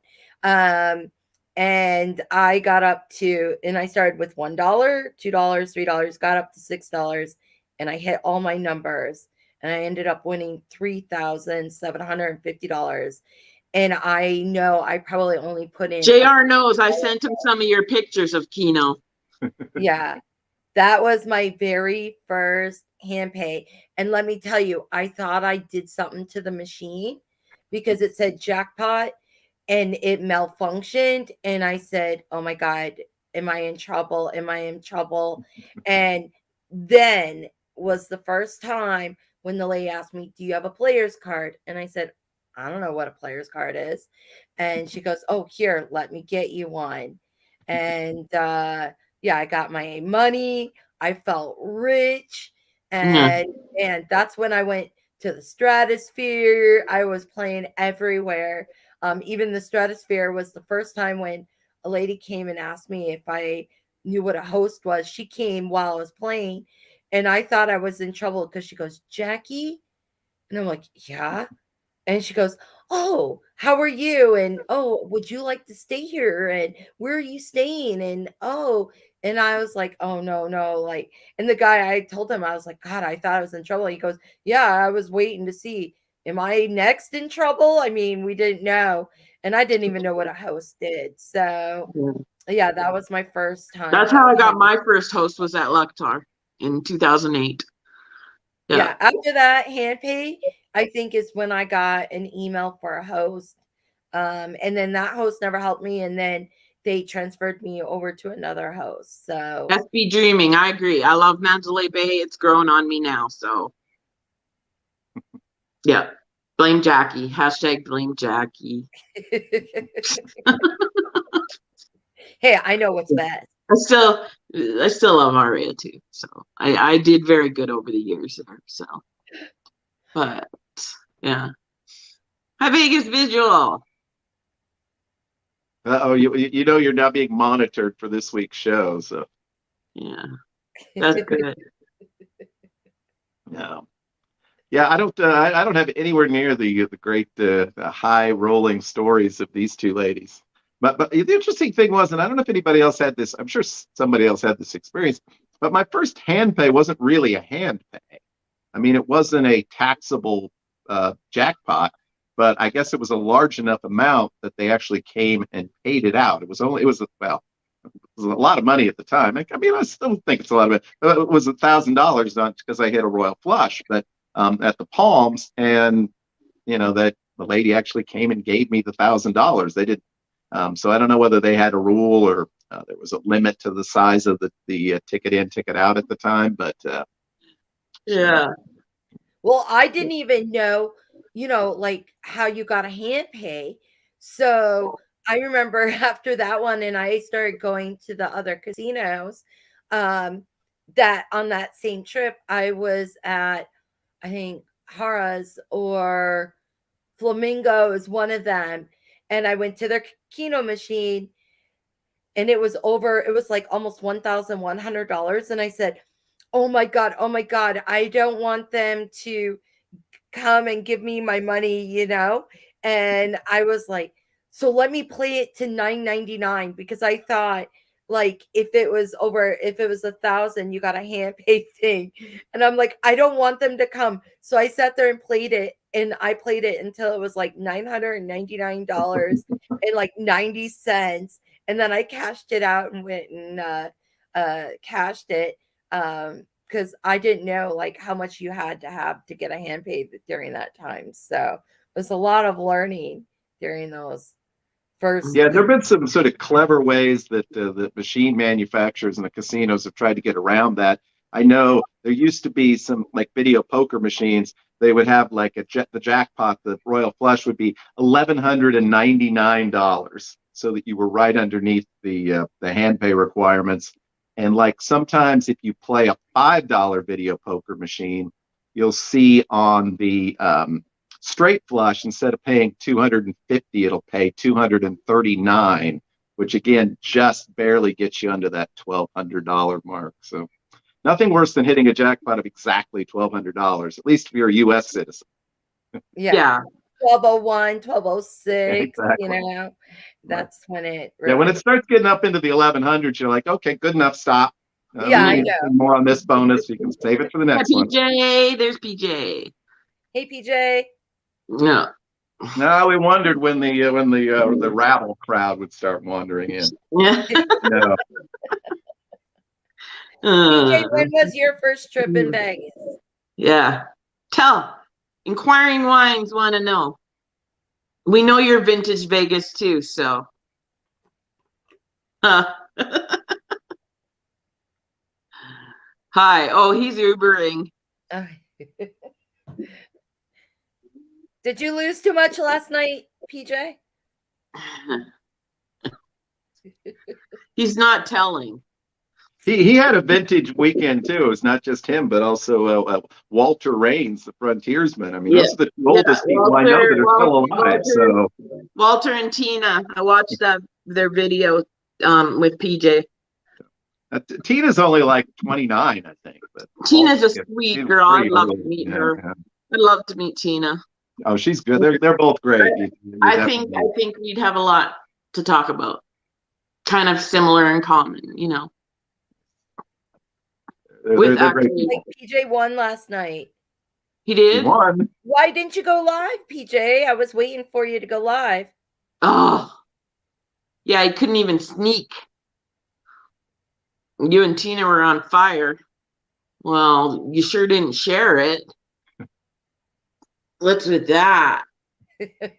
And I got up to, and I started with $1, $2, $3, got up to $6, and I hit all my numbers, and I ended up winning $3,750. And I know I probably only put in. JR knows I sent him some of your pictures of Keno. Yeah, that was my very first hand pay. And let me tell you, I thought I did something to the machine because it said jackpot and it malfunctioned. And I said, "Oh my God, am I in trouble? Am I in trouble?" And then was the first time when the lady asked me, "Do you have a player's card?" And I said, "I don't know what a player's card is." And she goes, "Oh, here, let me get you one." And yeah, I got my money. I felt rich. Yeah. And that's when I went to the Stratosphere. I was playing everywhere. Even the Stratosphere was the first time when a lady came and asked me if I knew what a host was. She came while I was playing, and I thought I was in trouble because she goes, "Jackie?" And I'm like, "Yeah." And she goes, "Oh, how are you? And oh, would you like to stay here? And where are you staying? And oh," and I was like, "Oh no, no." Like, and the guy, I told him, I was like, "God, I thought I was in trouble." He goes, "Yeah, I was waiting to see. Am I next in trouble?" I mean, we didn't know. And I didn't even know what a host did. So yeah, that was my first time That's how out I got here. my first host was at Lactar in 2008. Yeah. Yeah, after that, hand pay, I think is when I got an email for a host. And then that host never helped me, and then they transferred me over to another host. So SB Dreaming. I agree. I love Mandalay Bay. It's growing on me now. So yeah. Blame Jackie. Hashtag blame Jackie. hey, I know what's best. I still I still love Aria too. So I did very good over the years there. So but yeah. Hi Vegas Visual. Oh, you know you're now being monitored for this week's show, so Yeah, that's good. yeah. Yeah, I don't have anywhere near the great high rolling stories of these two ladies. But the interesting thing was, and I don't know if anybody else had this. I'm sure somebody else had this experience. But my first hand pay wasn't really a hand pay. I mean, it wasn't a taxable jackpot, but I guess it was a large enough amount that they actually came and paid it out. Well, it was a lot of money at the time. I mean, I still think it's a lot of it. It was $1,000, not because I hit a royal flush, but at the Palms, and that the lady actually came and gave me the $1,000. They did. So I don't know whether they had a rule or there was a limit to the size of the ticket in, ticket out at the time, but Yeah. Well, I didn't even know, like how you got a hand pay. So I remember after that one, and I started going to the other casinos, um, that on that same trip, I was at, I think, Harrah's or Flamingo is one of them. And I went to their Keno machine, and it was like almost $1,100. And I said, "Oh my God, oh my God, I don't want them to come and give me my money." And I was like, "So let me play it to 9.99," because I thought, like, if it was 1,000, you got a hand pay thing. And I'm like, I don't want them to come. So I sat there and played it, and I played it until it was like $999 and like 90 cents. And then I cashed it out and went and cashed it. Because I didn't know like how much you had to have to get a hand paid during that time. So it was a lot of learning during those first. yeah, there have been some sort of clever ways that the machine manufacturers and the casinos have tried to get around that. I know there used to be some like video poker machines. They would have like the jackpot, the royal flush would be $1,199, so that you were right underneath the hand pay requirements. And like sometimes if you play a $5 video poker machine, you'll see on the straight flush, instead of paying 250, it'll pay 239, which again just barely gets you under that $1,200 mark. So nothing worse than hitting a jackpot of exactly $1,200, at least if you're a U.S. citizen. Yeah. Yeah. 1201, 1206, Exactly. Right. that's when it Yeah, when it really. starts getting up into the 1100s, you're like, okay, good enough, stop. Yeah, We I need Mhm. know. more on this bonus. You can save it for the Hi, next one. PJ. There's PJ. Hey, PJ. No. No, we wondered when the rabble crowd would start wandering in. Yeah. No, PJ, Uh, when was your first trip in Vegas? yeah. Tell. Inquiring Wines want to know. We know you're vintage Vegas too, so. Huh. Hi. Oh, he's Ubering. Oh, Did you lose too much last night, PJ? He's not telling. He had a vintage weekend too. It's not just him, but also Walter Raines, the frontiersman. I mean, those are the oldest people I know that are still alive. So Walter and Tina, I watched their video with PJ. Tina's only like 29, I think. But Tina's a sweet girl. I'd love to meet her. Yeah. I'd love to meet Tina. Oh, she's good. They're both great. I think we'd have a lot to talk about. Kind of similar in common, you know. They're great. Like PJ won last night. He did? He won. Why didn't you go live, PJ? I was waiting for you to go live. Oh. Yeah, he couldn't even sneak. You and Tina were on fire. Well, you sure didn't share it. What's with that?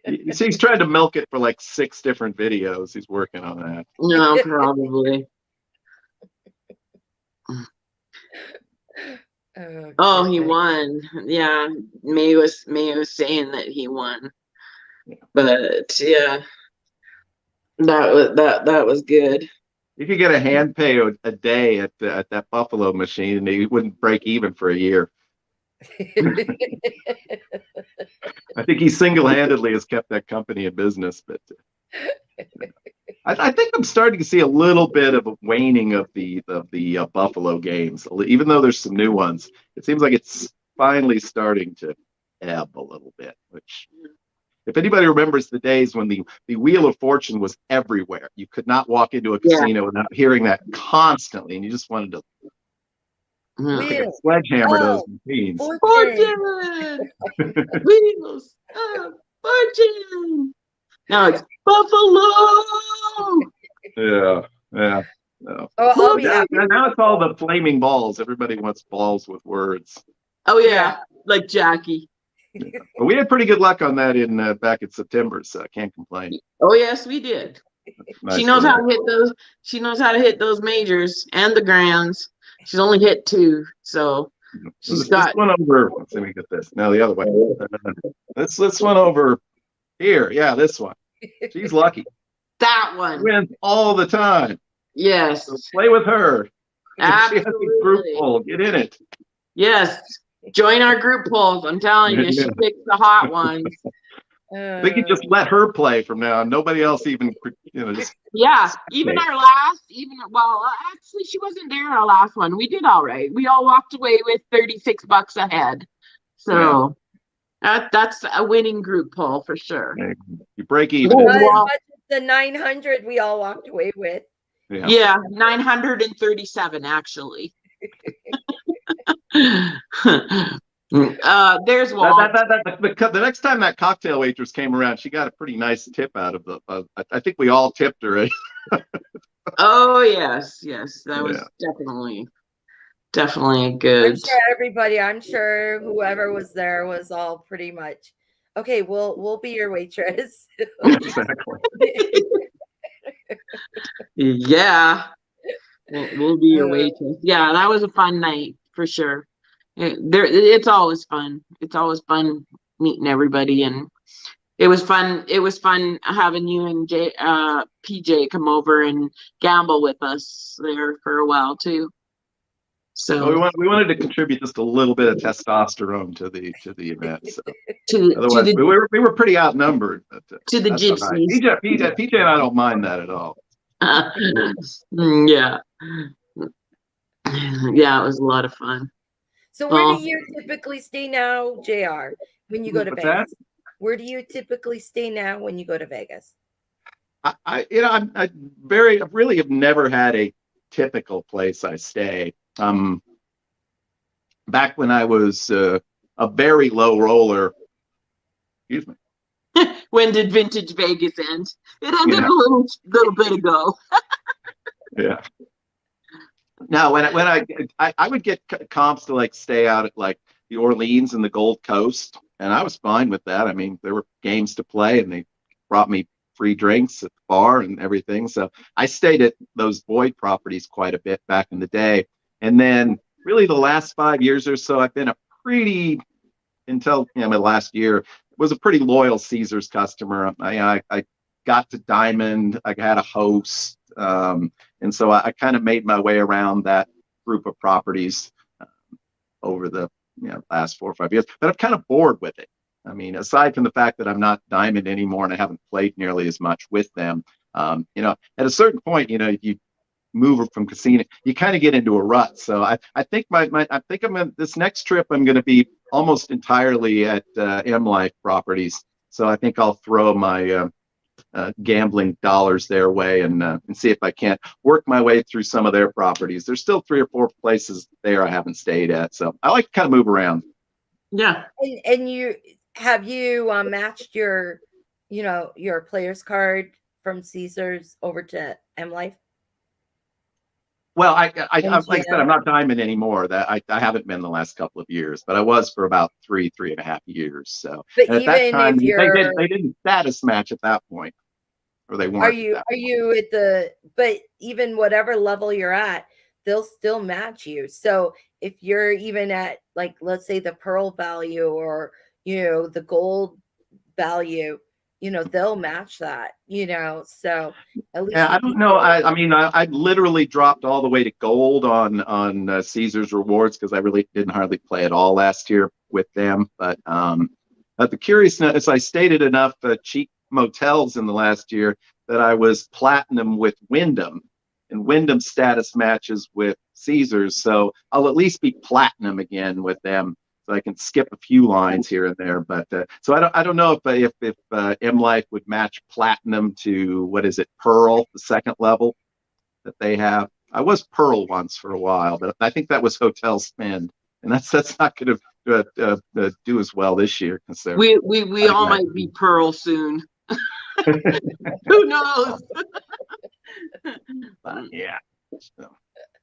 You see, he's trying to milk it for like 6 different videos. He's working on that. No, probably. Oh, he won. Yeah, May was saying that he won. But yeah, that was good. You could get a hand pay a day at that Buffalo machine, and he wouldn't break even for a year. I think he single-handedly has kept that company in business. But I think I'm starting to see a little bit of a waning of the Buffalo games, even though there's some new ones. It seems like it's finally starting to ebb a little bit. Which, if anybody remembers the days when the Wheel of Fortune was everywhere, you could not walk into a casino without hearing that constantly, and you just wanted to take a sledgehammer to those machines. Fortune! Wheels of Fortune! Now it's Buffalo! Yeah. No. Oh, Now it's all the flaming balls. Everybody wants balls with words. Oh, yeah. Like Jackie. Yeah. But we had pretty good luck on that back in September, so I can't complain. Oh, yes, we did. Nice she knows how to hit those. She knows how to hit those majors and the grands. She's only hit 2, so she's got. This one over. Let's see, we get this. Now the other way. This one over here. Yeah, this one. She's lucky. That one wins all the time. Yes. So play with her. Absolutely. She has a group poll. Get in it. Yes. Join our group polls. I'm telling you, she picks the hot ones. They can just let her play from now on. Nobody else even, just. Yeah, even our last, actually, she wasn't there our last one. We did all right. We all walked away with $36 ahead. So that's a winning group poll for sure. You break even. Not as much as the 900 we all walked away with. Yeah, 937 actually. There's one. The next time that cocktail waitress came around, she got a pretty nice tip out of I think we all tipped her. Oh yes, that was definitely good. I'm sure everybody. I'm sure whoever was there was all pretty much okay. We'll be your waitress. Exactly. Yeah, we'll be your waitress. Yeah, that was a fun night for sure. It's always fun. It's always fun meeting everybody, and it was fun. It was fun having you and PJ come over and gamble with us there for a while too. So we wanted to contribute just a little bit of testosterone to the event. So. Otherwise, we were pretty outnumbered. But, to the gypsies. PJ and I don't mind that at all. Yeah, it was a lot of fun. So where do you typically stay now, JR, when you go to Vegas? Where do you typically stay now when you go to Vegas? I really have never had a typical place I stay. Back when I was a very low roller, excuse me. When did Vintage Vegas end? It ended a little bit ago. Yeah. No, when I would get comps to like stay out at like the Orleans and the Gold Coast, and I was fine with that. I mean, there were games to play, and they brought me free drinks at the bar and everything. So I stayed at those Boyd properties quite a bit back in the day, and then really the last 5 years or so, I've been until my last year, was a pretty loyal Caesars customer. I got to Diamond. I had a host, and so I kind of made my way around that group of properties over the last 4 or 5 years. But I'm kind of bored with it. I mean, aside from the fact that I'm not Diamond anymore and I haven't played nearly as much with them, at a certain point, you move from casino, you kind of get into a rut. So I think this next trip I'm going to be almost entirely at M Life properties. So I think I'll throw my gambling dollars their way and see if I can't work my way through some of their properties. There's still 3 or 4 places there I haven't stayed at, so I like to kind of move around. Yeah. And you matched your your player's card from Caesars over to M Life? Well, like I said, I'm not Diamond anymore. That I haven't been the last couple of years, but I was for about 3.5 years. So, but and at that time, they didn't status match at that point, or they weren't. Are you at the? But even whatever level you're at, they'll still match you. So if you're even at, like, let's say the pearl value or the gold value, they'll match that. So at least I don't know. I mean, I literally dropped all the way to gold on Caesar's rewards because I really didn't hardly play at all last year with them. But the curiousness, I stayed at enough cheap motels in the last year that I was platinum with Wyndham, and Wyndham status matches with Caesar's. So I'll at least be platinum again with them. So I can skip a few lines here and there, but so I don't know if M Life would match platinum to, what is it, Pearl, the second level that they have. I was Pearl once for a while, but I think that was hotel spend, and that's not going to do as well this year. We all might be Pearl soon. Who knows? Yeah. So.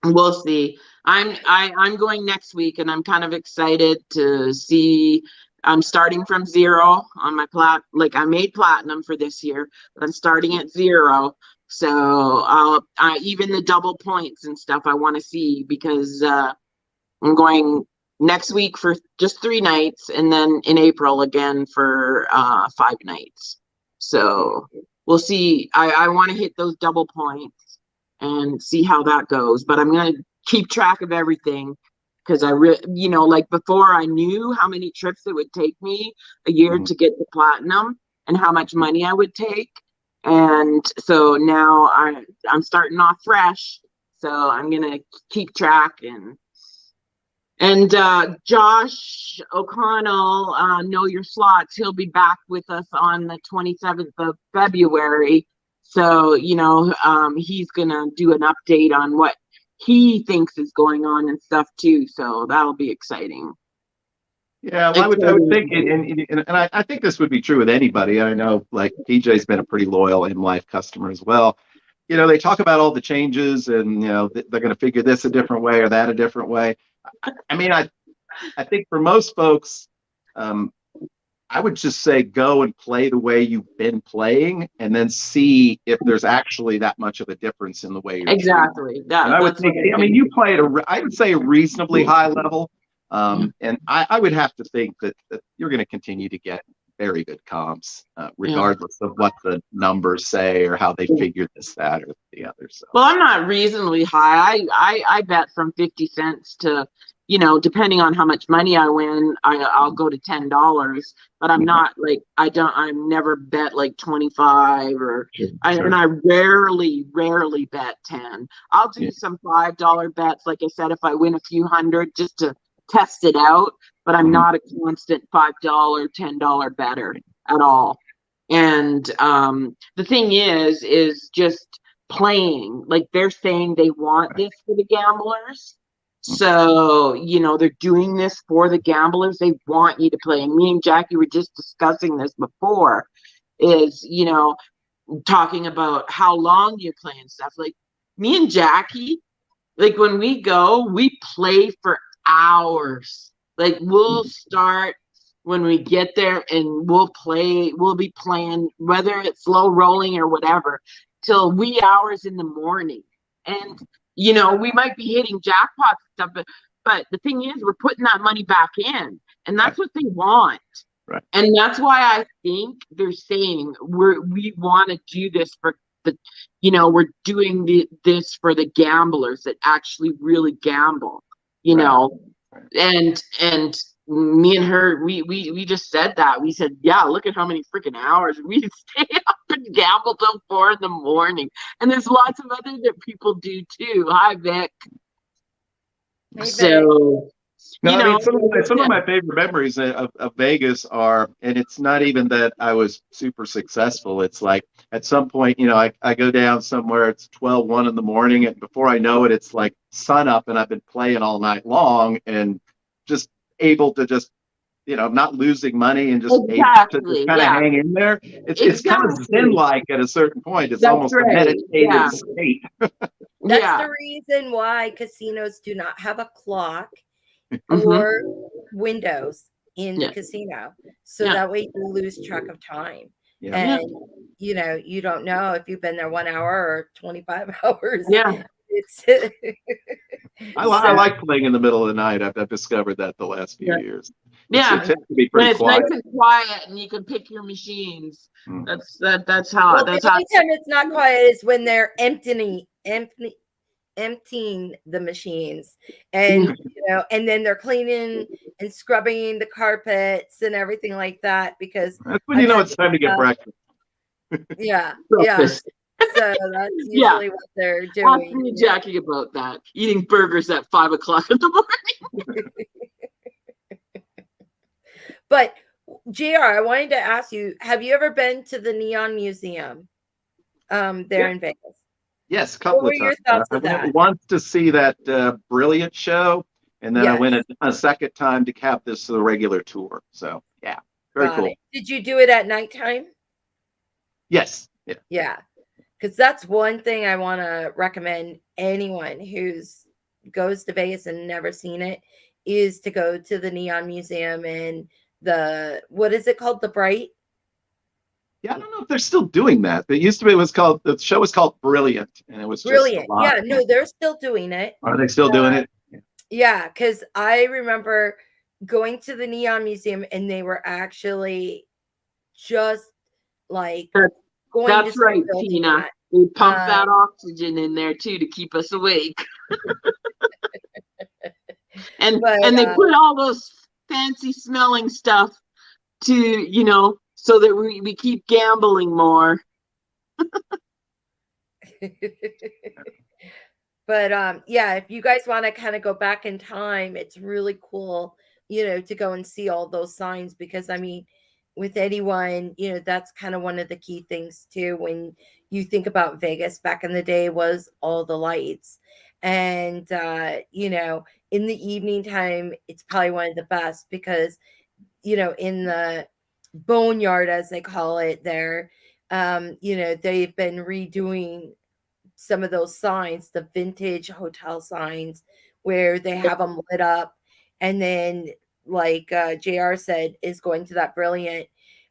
We'll see. I'm going next week, and I'm kind of excited to see. I'm starting from 0 on my I made platinum for this year, but I'm starting at 0. So even the double points and stuff I want to see, because I'm going next week for just 3 nights, and then in April again for 5 nights. So we'll see. I want to hit those double points and see how that goes. But I'm going to keep track of everything, because like before, I knew how many trips it would take me a year to get to platinum and how much money I would take. And so now I'm starting off fresh. So I'm going to keep track. And Josh O'Connell, Know Your Slots, he'll be back with us on the 27th of February. So, he's going to do an update on what he thinks is going on and stuff too. So that'll be exciting. Yeah, well, I would think, and I think this would be true with anybody. I know, like, PJ's been a pretty loyal M Life customer as well. They talk about all the changes, and they're going to figure this a different way or that a different way. I mean, I think for most folks, I would just say go and play the way you've been playing, and then see if there's actually that much of a difference in the way you're exactly. I would think. I mean, you play at I would say a reasonably high level, and I would have to think that you're going to continue to get very good comps, regardless of what the numbers say or how they figure this, that, or the other. So. Well, I'm not reasonably high. I bet from 50 cents to, depending on how much money I win, I'll go to $10. But I'm not like, I'm never bet like 25 or, and I rarely bet 10. I'll do some $5 bets. Like I said, if I win a few hundred, just to test it out, but I'm not a constant $5, $10 better at all. And the thing is just playing. Like, they're saying they want this for the gamblers. So, they're doing this for the gamblers. They want you to play. And me and Jackie were just discussing this before, is, talking about how long you play and stuff. Like, me and Jackie, like, when we go, we play for hours. Like, we'll start when we get there, and we'll be playing, whether it's slow rolling or whatever, till wee hours in the morning. And we might be hitting jackpots and stuff, but the thing is, we're putting that money back in, and that's what they want. Right. And that's why I think they're saying we want to do this for the, we're doing this for the gamblers that actually really gamble, Right. Right. and me and her, we just said that. We said, yeah, look at how many freaking hours we stay up and gamble till 4 in the morning. And there's lots of other that people do too. Hi, Vic. Hey, Vic. So, No, you I mean know, some of my favorite memories of Vegas are, and it's not even that I was super successful. It's like at some point, I go down somewhere, it's 12, 1 in the morning, and before I know it, it's like sun up, and I've been playing all night long, and just able to just, not losing money and just able to just exactly. kind of Yeah, hang in there. It's kind of exactly. zen-like at a certain point. It's That's almost a right. meditative Yeah. state. That's Yeah. the reason why casinos do not have a clock Hmm. or windows in the Yeah. casino. So Yeah. that way you lose track of time. Yeah. Yeah. And you don't know if you've been there 1 hour or 25 hours. Yeah. It's I so like playing in the middle of the night. I've discovered that the last few Yeah. years. Yeah. It tends to be When pretty it's nice quiet. and quiet and you can pick your machines. Mm. That's how well, that's the how only time it's not quiet is when they're emptying the machines, and and then they're cleaning and scrubbing the carpets and everything like that, because That's when I've you know had it's time to get breakfast. yeah, breakfast. so that's Yeah. usually what they're Ask doing. me, Jackie, about that. Eating burgers at 5 o'clock in the morning. But JR, I wanted to ask you, have you ever been to the Neon Museum there Yeah. in Vegas? Yes, a What couple were of your times. thoughts I of went that? once to see that Brilliant show, and then I Yes, went a second time to cap this the regular tour. So yeah, very got cool. it. Did you do it at nighttime? Yes. Yeah. Yeah, because that's one thing I want to recommend anyone who's goes to Vegas and never seen it, is to go to the Neon Museum and what is it called? The Bright? Yeah, I don't know if they're still doing that. It used to be, the show was called Brilliant, and it was just a Brilliant. lot. Yeah, no, they're still doing it. Are they still doing it? Yeah, because I remember going to the Neon Museum and they were actually just like That's, going to that's start right, building Tina. that. We pump Um, that oxygen in there too to keep us awake. And but and they put all those fancy smelling stuff to, so that we keep gambling more. But yeah, if you guys want to kind of go back in time, it's really cool, to go and see all those signs, because I mean, with anyone, that's kind of one of the key things too when you think about Vegas back in the day, was all the lights. And in the evening time, it's probably one of the best, because in the boneyard, as they call it there, they've been redoing some of those signs, the vintage hotel signs, where they have them lit up. And then, like JR said, is going to that Brilliant.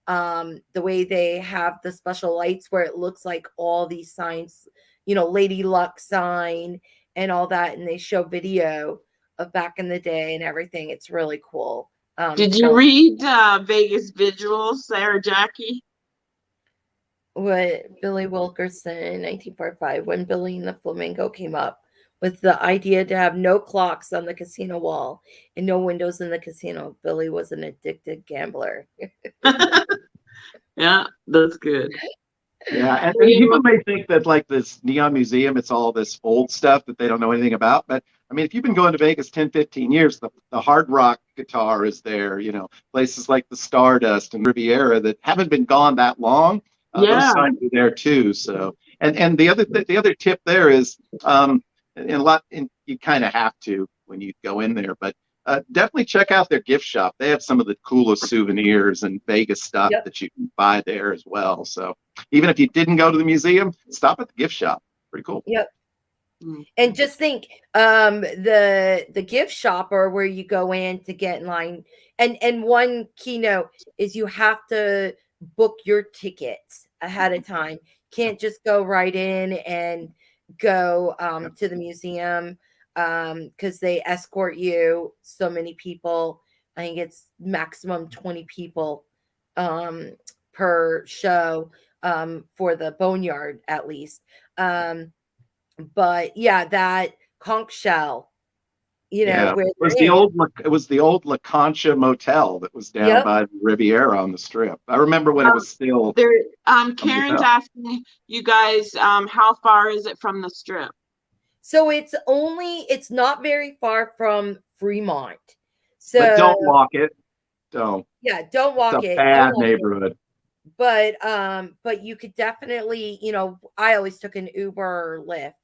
The way they have the special lights where it looks like all these signs, Lady Luck sign and all that. And they show video of back in the day and everything. It's really cool. Did To you go. read Vegas Visuals, Sarah Jackie? What Billy Wilkerson, 1945, when Billy and the Flamingo came up with the idea to have no clocks on the casino wall and no windows in the casino. Billy was an addicted gambler. Yeah, that's good. Yeah, and You people know, may think that like this Neon Museum, it's all this old stuff that they don't know anything about. But I mean, if you've been going to Vegas 10, 15 years, the hard rock guitar is there, places like the Stardust and Riviera that haven't been gone that long. Those yeah. signs are there too. So, and the other tip there is, and you kind of have to when you go in there, but definitely check out their gift shop. They have some of the coolest souvenirs and Vegas stuff Yep. that you can buy there as well. So even if you didn't go to the museum, stop at the gift shop. Pretty cool. Yep. Mm. And just think, the gift shop, or where you go in to get in line. And one keynote is you have to book your tickets ahead of time. Can't just go right in and go to the museum, because they escort you, so many people, I think it's maximum 20 people per show for the Boneyard at least. But yeah, that conch shell, Yeah, where it was they're in. it was the old La Concha Motel that was down Yep. by the Riviera on the Strip. I remember when it was still There, a Karen's motel. asking you guys, how far is it from the Strip? So it's not very far from Fremont. But So don't walk it. Don't. yeah, don't It's a walk it. Don't bad walk it. neighborhood. But you could definitely, I always took an Uber or Lyft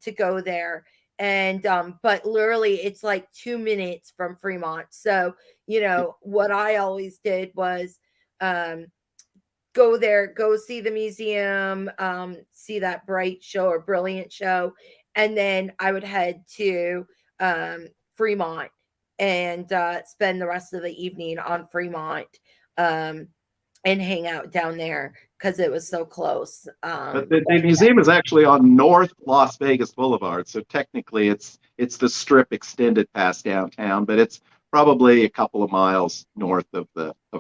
to go there. And but literally it's like 2 minutes from Fremont. So, what I always did was go there, go see the museum, see that bright show or brilliant show, and then I would head to Fremont and spend the rest of the evening on Fremont and hang out down there because it was so close. But the museum is actually on North Las Vegas Boulevard, so technically it's the Strip extended past downtown, but it's probably a couple of miles north of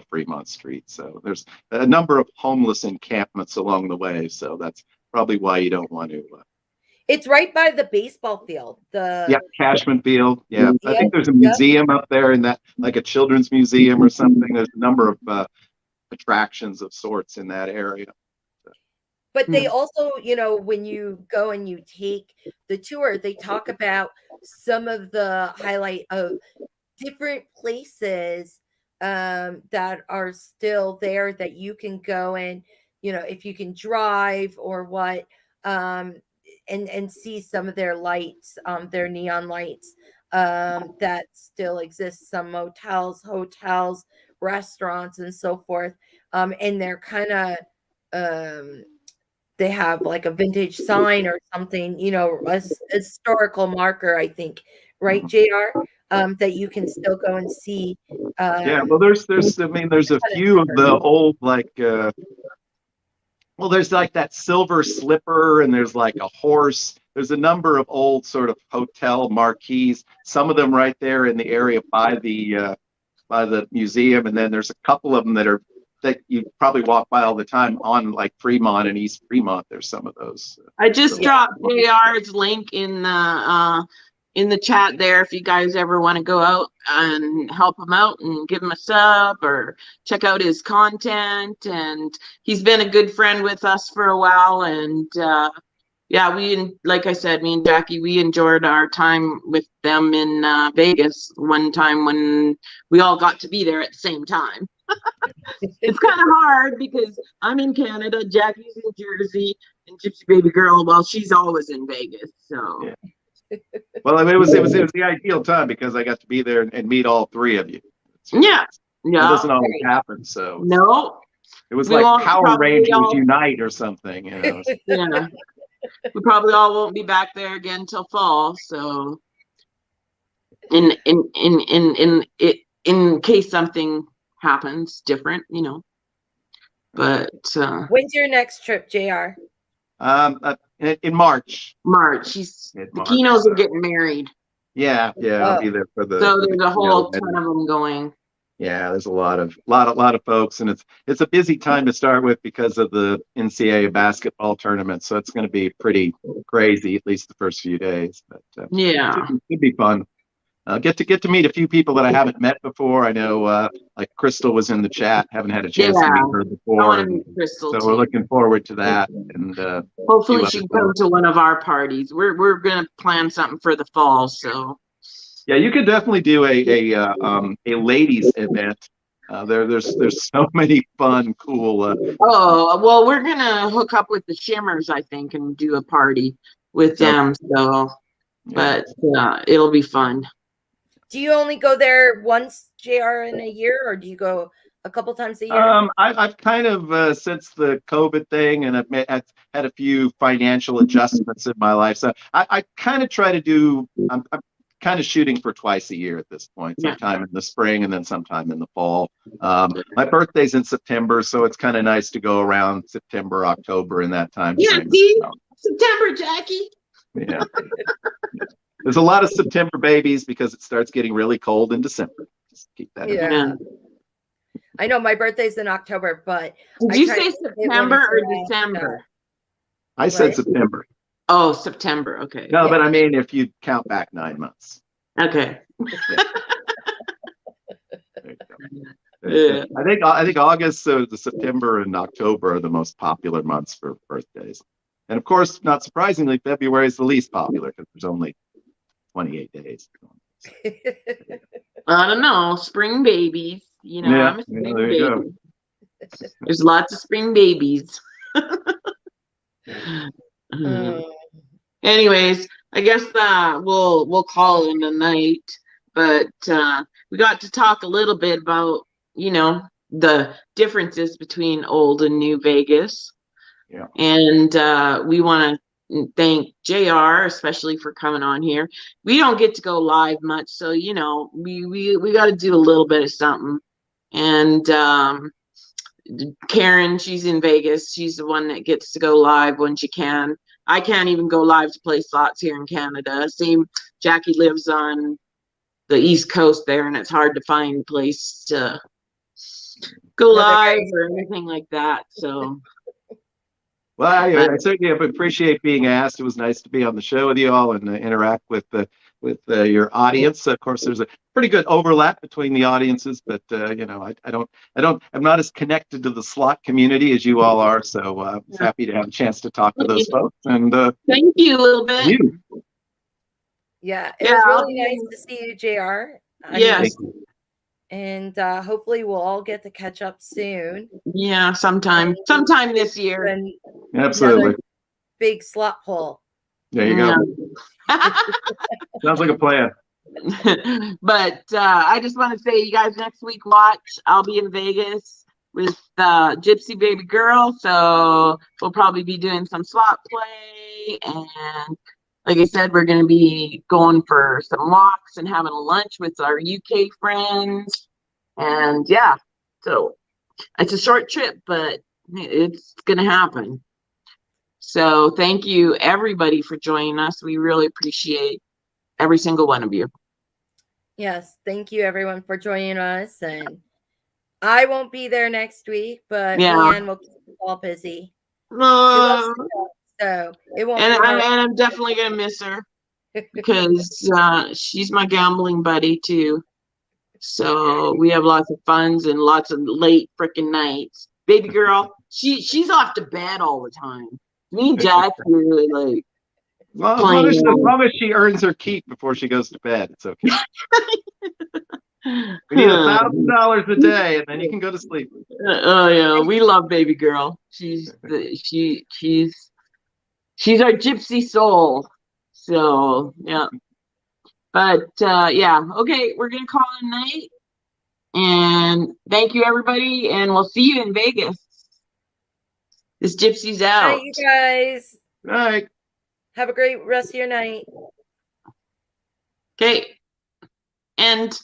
Fremont Street. So there's a number of homeless encampments along the way, so that's probably why you don't want to. It's right by the baseball field. Yeah, Cashman Field. Yeah, I Yep, think there's a yep. museum up there in that, like a children's museum or something. There's a number of attractions of sorts in that area. But they also, when you go and you take the tour, they talk about some of the highlight of different places that are still there that you can go and, if you can drive or what, and see some of their lights, their neon lights that still exist, some motels, hotels, restaurants, and so forth. And they're kind of, they have like a vintage sign or something, a historical marker, I think, right, JR? That you can still go and see. Yeah, well, there's a few of the old well, there's like that silver slipper, and there's like a horse. There's a number of old sort of hotel marquees. Some of them right there in the area by the museum, and then there's a couple of them that you probably walk by all the time on like Fremont and East Fremont. There's some of those. I just dropped JR's link in the chat there if you guys ever want to go out and help him out and give him a sub or check out his content. And he's been a good friend with us for a while. And yeah, like I said, me and Jackie, we enjoyed our time with them in Vegas one time when we all got to be there at the same time. It's kind of hard because I'm in Canada, Jackie's in Jersey, and Gypsy Baby Girl, well, she's always in Vegas. So yeah. Well, I mean, it was the ideal time because I got to be there and meet all three of you. Yeah. It doesn't always happen. So no, it was like Power Rangers Unite or something. Yeah. We probably all won't be back there again till fall. So in case something happens different, But when's your next trip, JR? In March. The Kinos are getting married. Yeah, I'll be there for the. So there's a whole ton of them going. Yeah, there's a lot of folks, and it's a busy time to start with because of the NCAA basketball tournament. So it's going to be pretty crazy, at least the first few days. But yeah, it'd be fun. Get to meet a few people that I haven't met before. I know, like Crystal was in the chat. Haven't had a chance to meet her before. Crystal so we're looking forward to that. And hopefully she can come to one of our parties. We're gonna plan something for the fall. So yeah, you could definitely do a ladies event. There's so many fun, cool. Oh well, we're gonna hook up with the Shimmers, I think, and do a party with them. So, but it'll be fun. Do you only go there once, JR, in a year, or do you go a couple times a year? I've kind of since the COVID thing, and I've had a few financial adjustments in my life, so I kind of try to do. I'm kind of shooting for twice a year at this point. Sometime in the spring and then sometime in the fall. My birthday's in September, so it's kind of nice to go around September, October, in that time. Yeah, see? September, Jackie. Yeah. There's a lot of September babies because it starts getting really cold in December. Just keep that in Yeah. mind. I know my birthday's in October, but Did I you try say to keep it when September it's or around, December? I said What? September. Oh, September. Okay. No, Yeah. but I mean, if you count back 9 months. Okay. Yeah. There you go. Yeah. I think August, so the September and October are the most popular months for birthdays. And of course, not surprisingly, February is the least popular because there's only 28 days. I don't know. Spring babies. You know, Yeah, I'm a spring there you go. baby. There's lots of spring babies. Oh, Anyways, I guess we'll call it a night. But we got to talk a little bit about, the differences between old and new Vegas. Yeah. And we want to thank JR especially for coming on here. We don't get to go live much, so we got to do a little bit of something. And Karen, she's in Vegas. She's the one that gets to go live when she can. I can't even go live to play slots here in Canada. Same, Jackie lives on the East Coast there, and it's hard to find a place to go no, they're live very or anything like that. So, Well, but I certainly appreciate being asked. It was nice to be on the show with you all and interact with your audience. Of course, there's a pretty good overlap between the audiences, but I'm not as connected to the slot community as you all are. So I'm happy to have a chance to talk to those folks. And thank you a little bit. you, Yeah, it Yeah, was I'll really nice to see you, JR. Yes. And hopefully we'll all get to catch up soon. Yeah, sometime this year. And absolutely. another big slot pull. There you go. Sounds like a plan. But I just want to say, you guys, next week watch. I'll be in Vegas with Gypsy Baby Girl, so we'll probably be doing some slot play, and like I said, we're going to be going for some walks and having a lunch with our UK friends, and yeah, so it's a short trip, but it's going to happen. So thank you everybody for joining us. We really appreciate every single one of you. Yes, thank you everyone for joining us. And I won't be there next week, but Yeah. Leanne will keep us all busy. She loves to talk, so it won't be hard. And I'm definitely gonna miss her because she's my gambling buddy too. So we have lots of funs and lots of late freaking nights. Baby girl, she's off to bed all the time. Me and Jack really like. Well, as long as she earns her keep before she goes to bed, it's okay. We need $1,000 a day, and then you can go to sleep. Oh yeah, we love baby girl. She's our gypsy soul. So yeah, but yeah, okay, we're gonna call it a night, and thank you everybody, and we'll see you in Vegas. This gypsy's out. Bye, you guys. All right. Have a great rest of your night. Okay, and.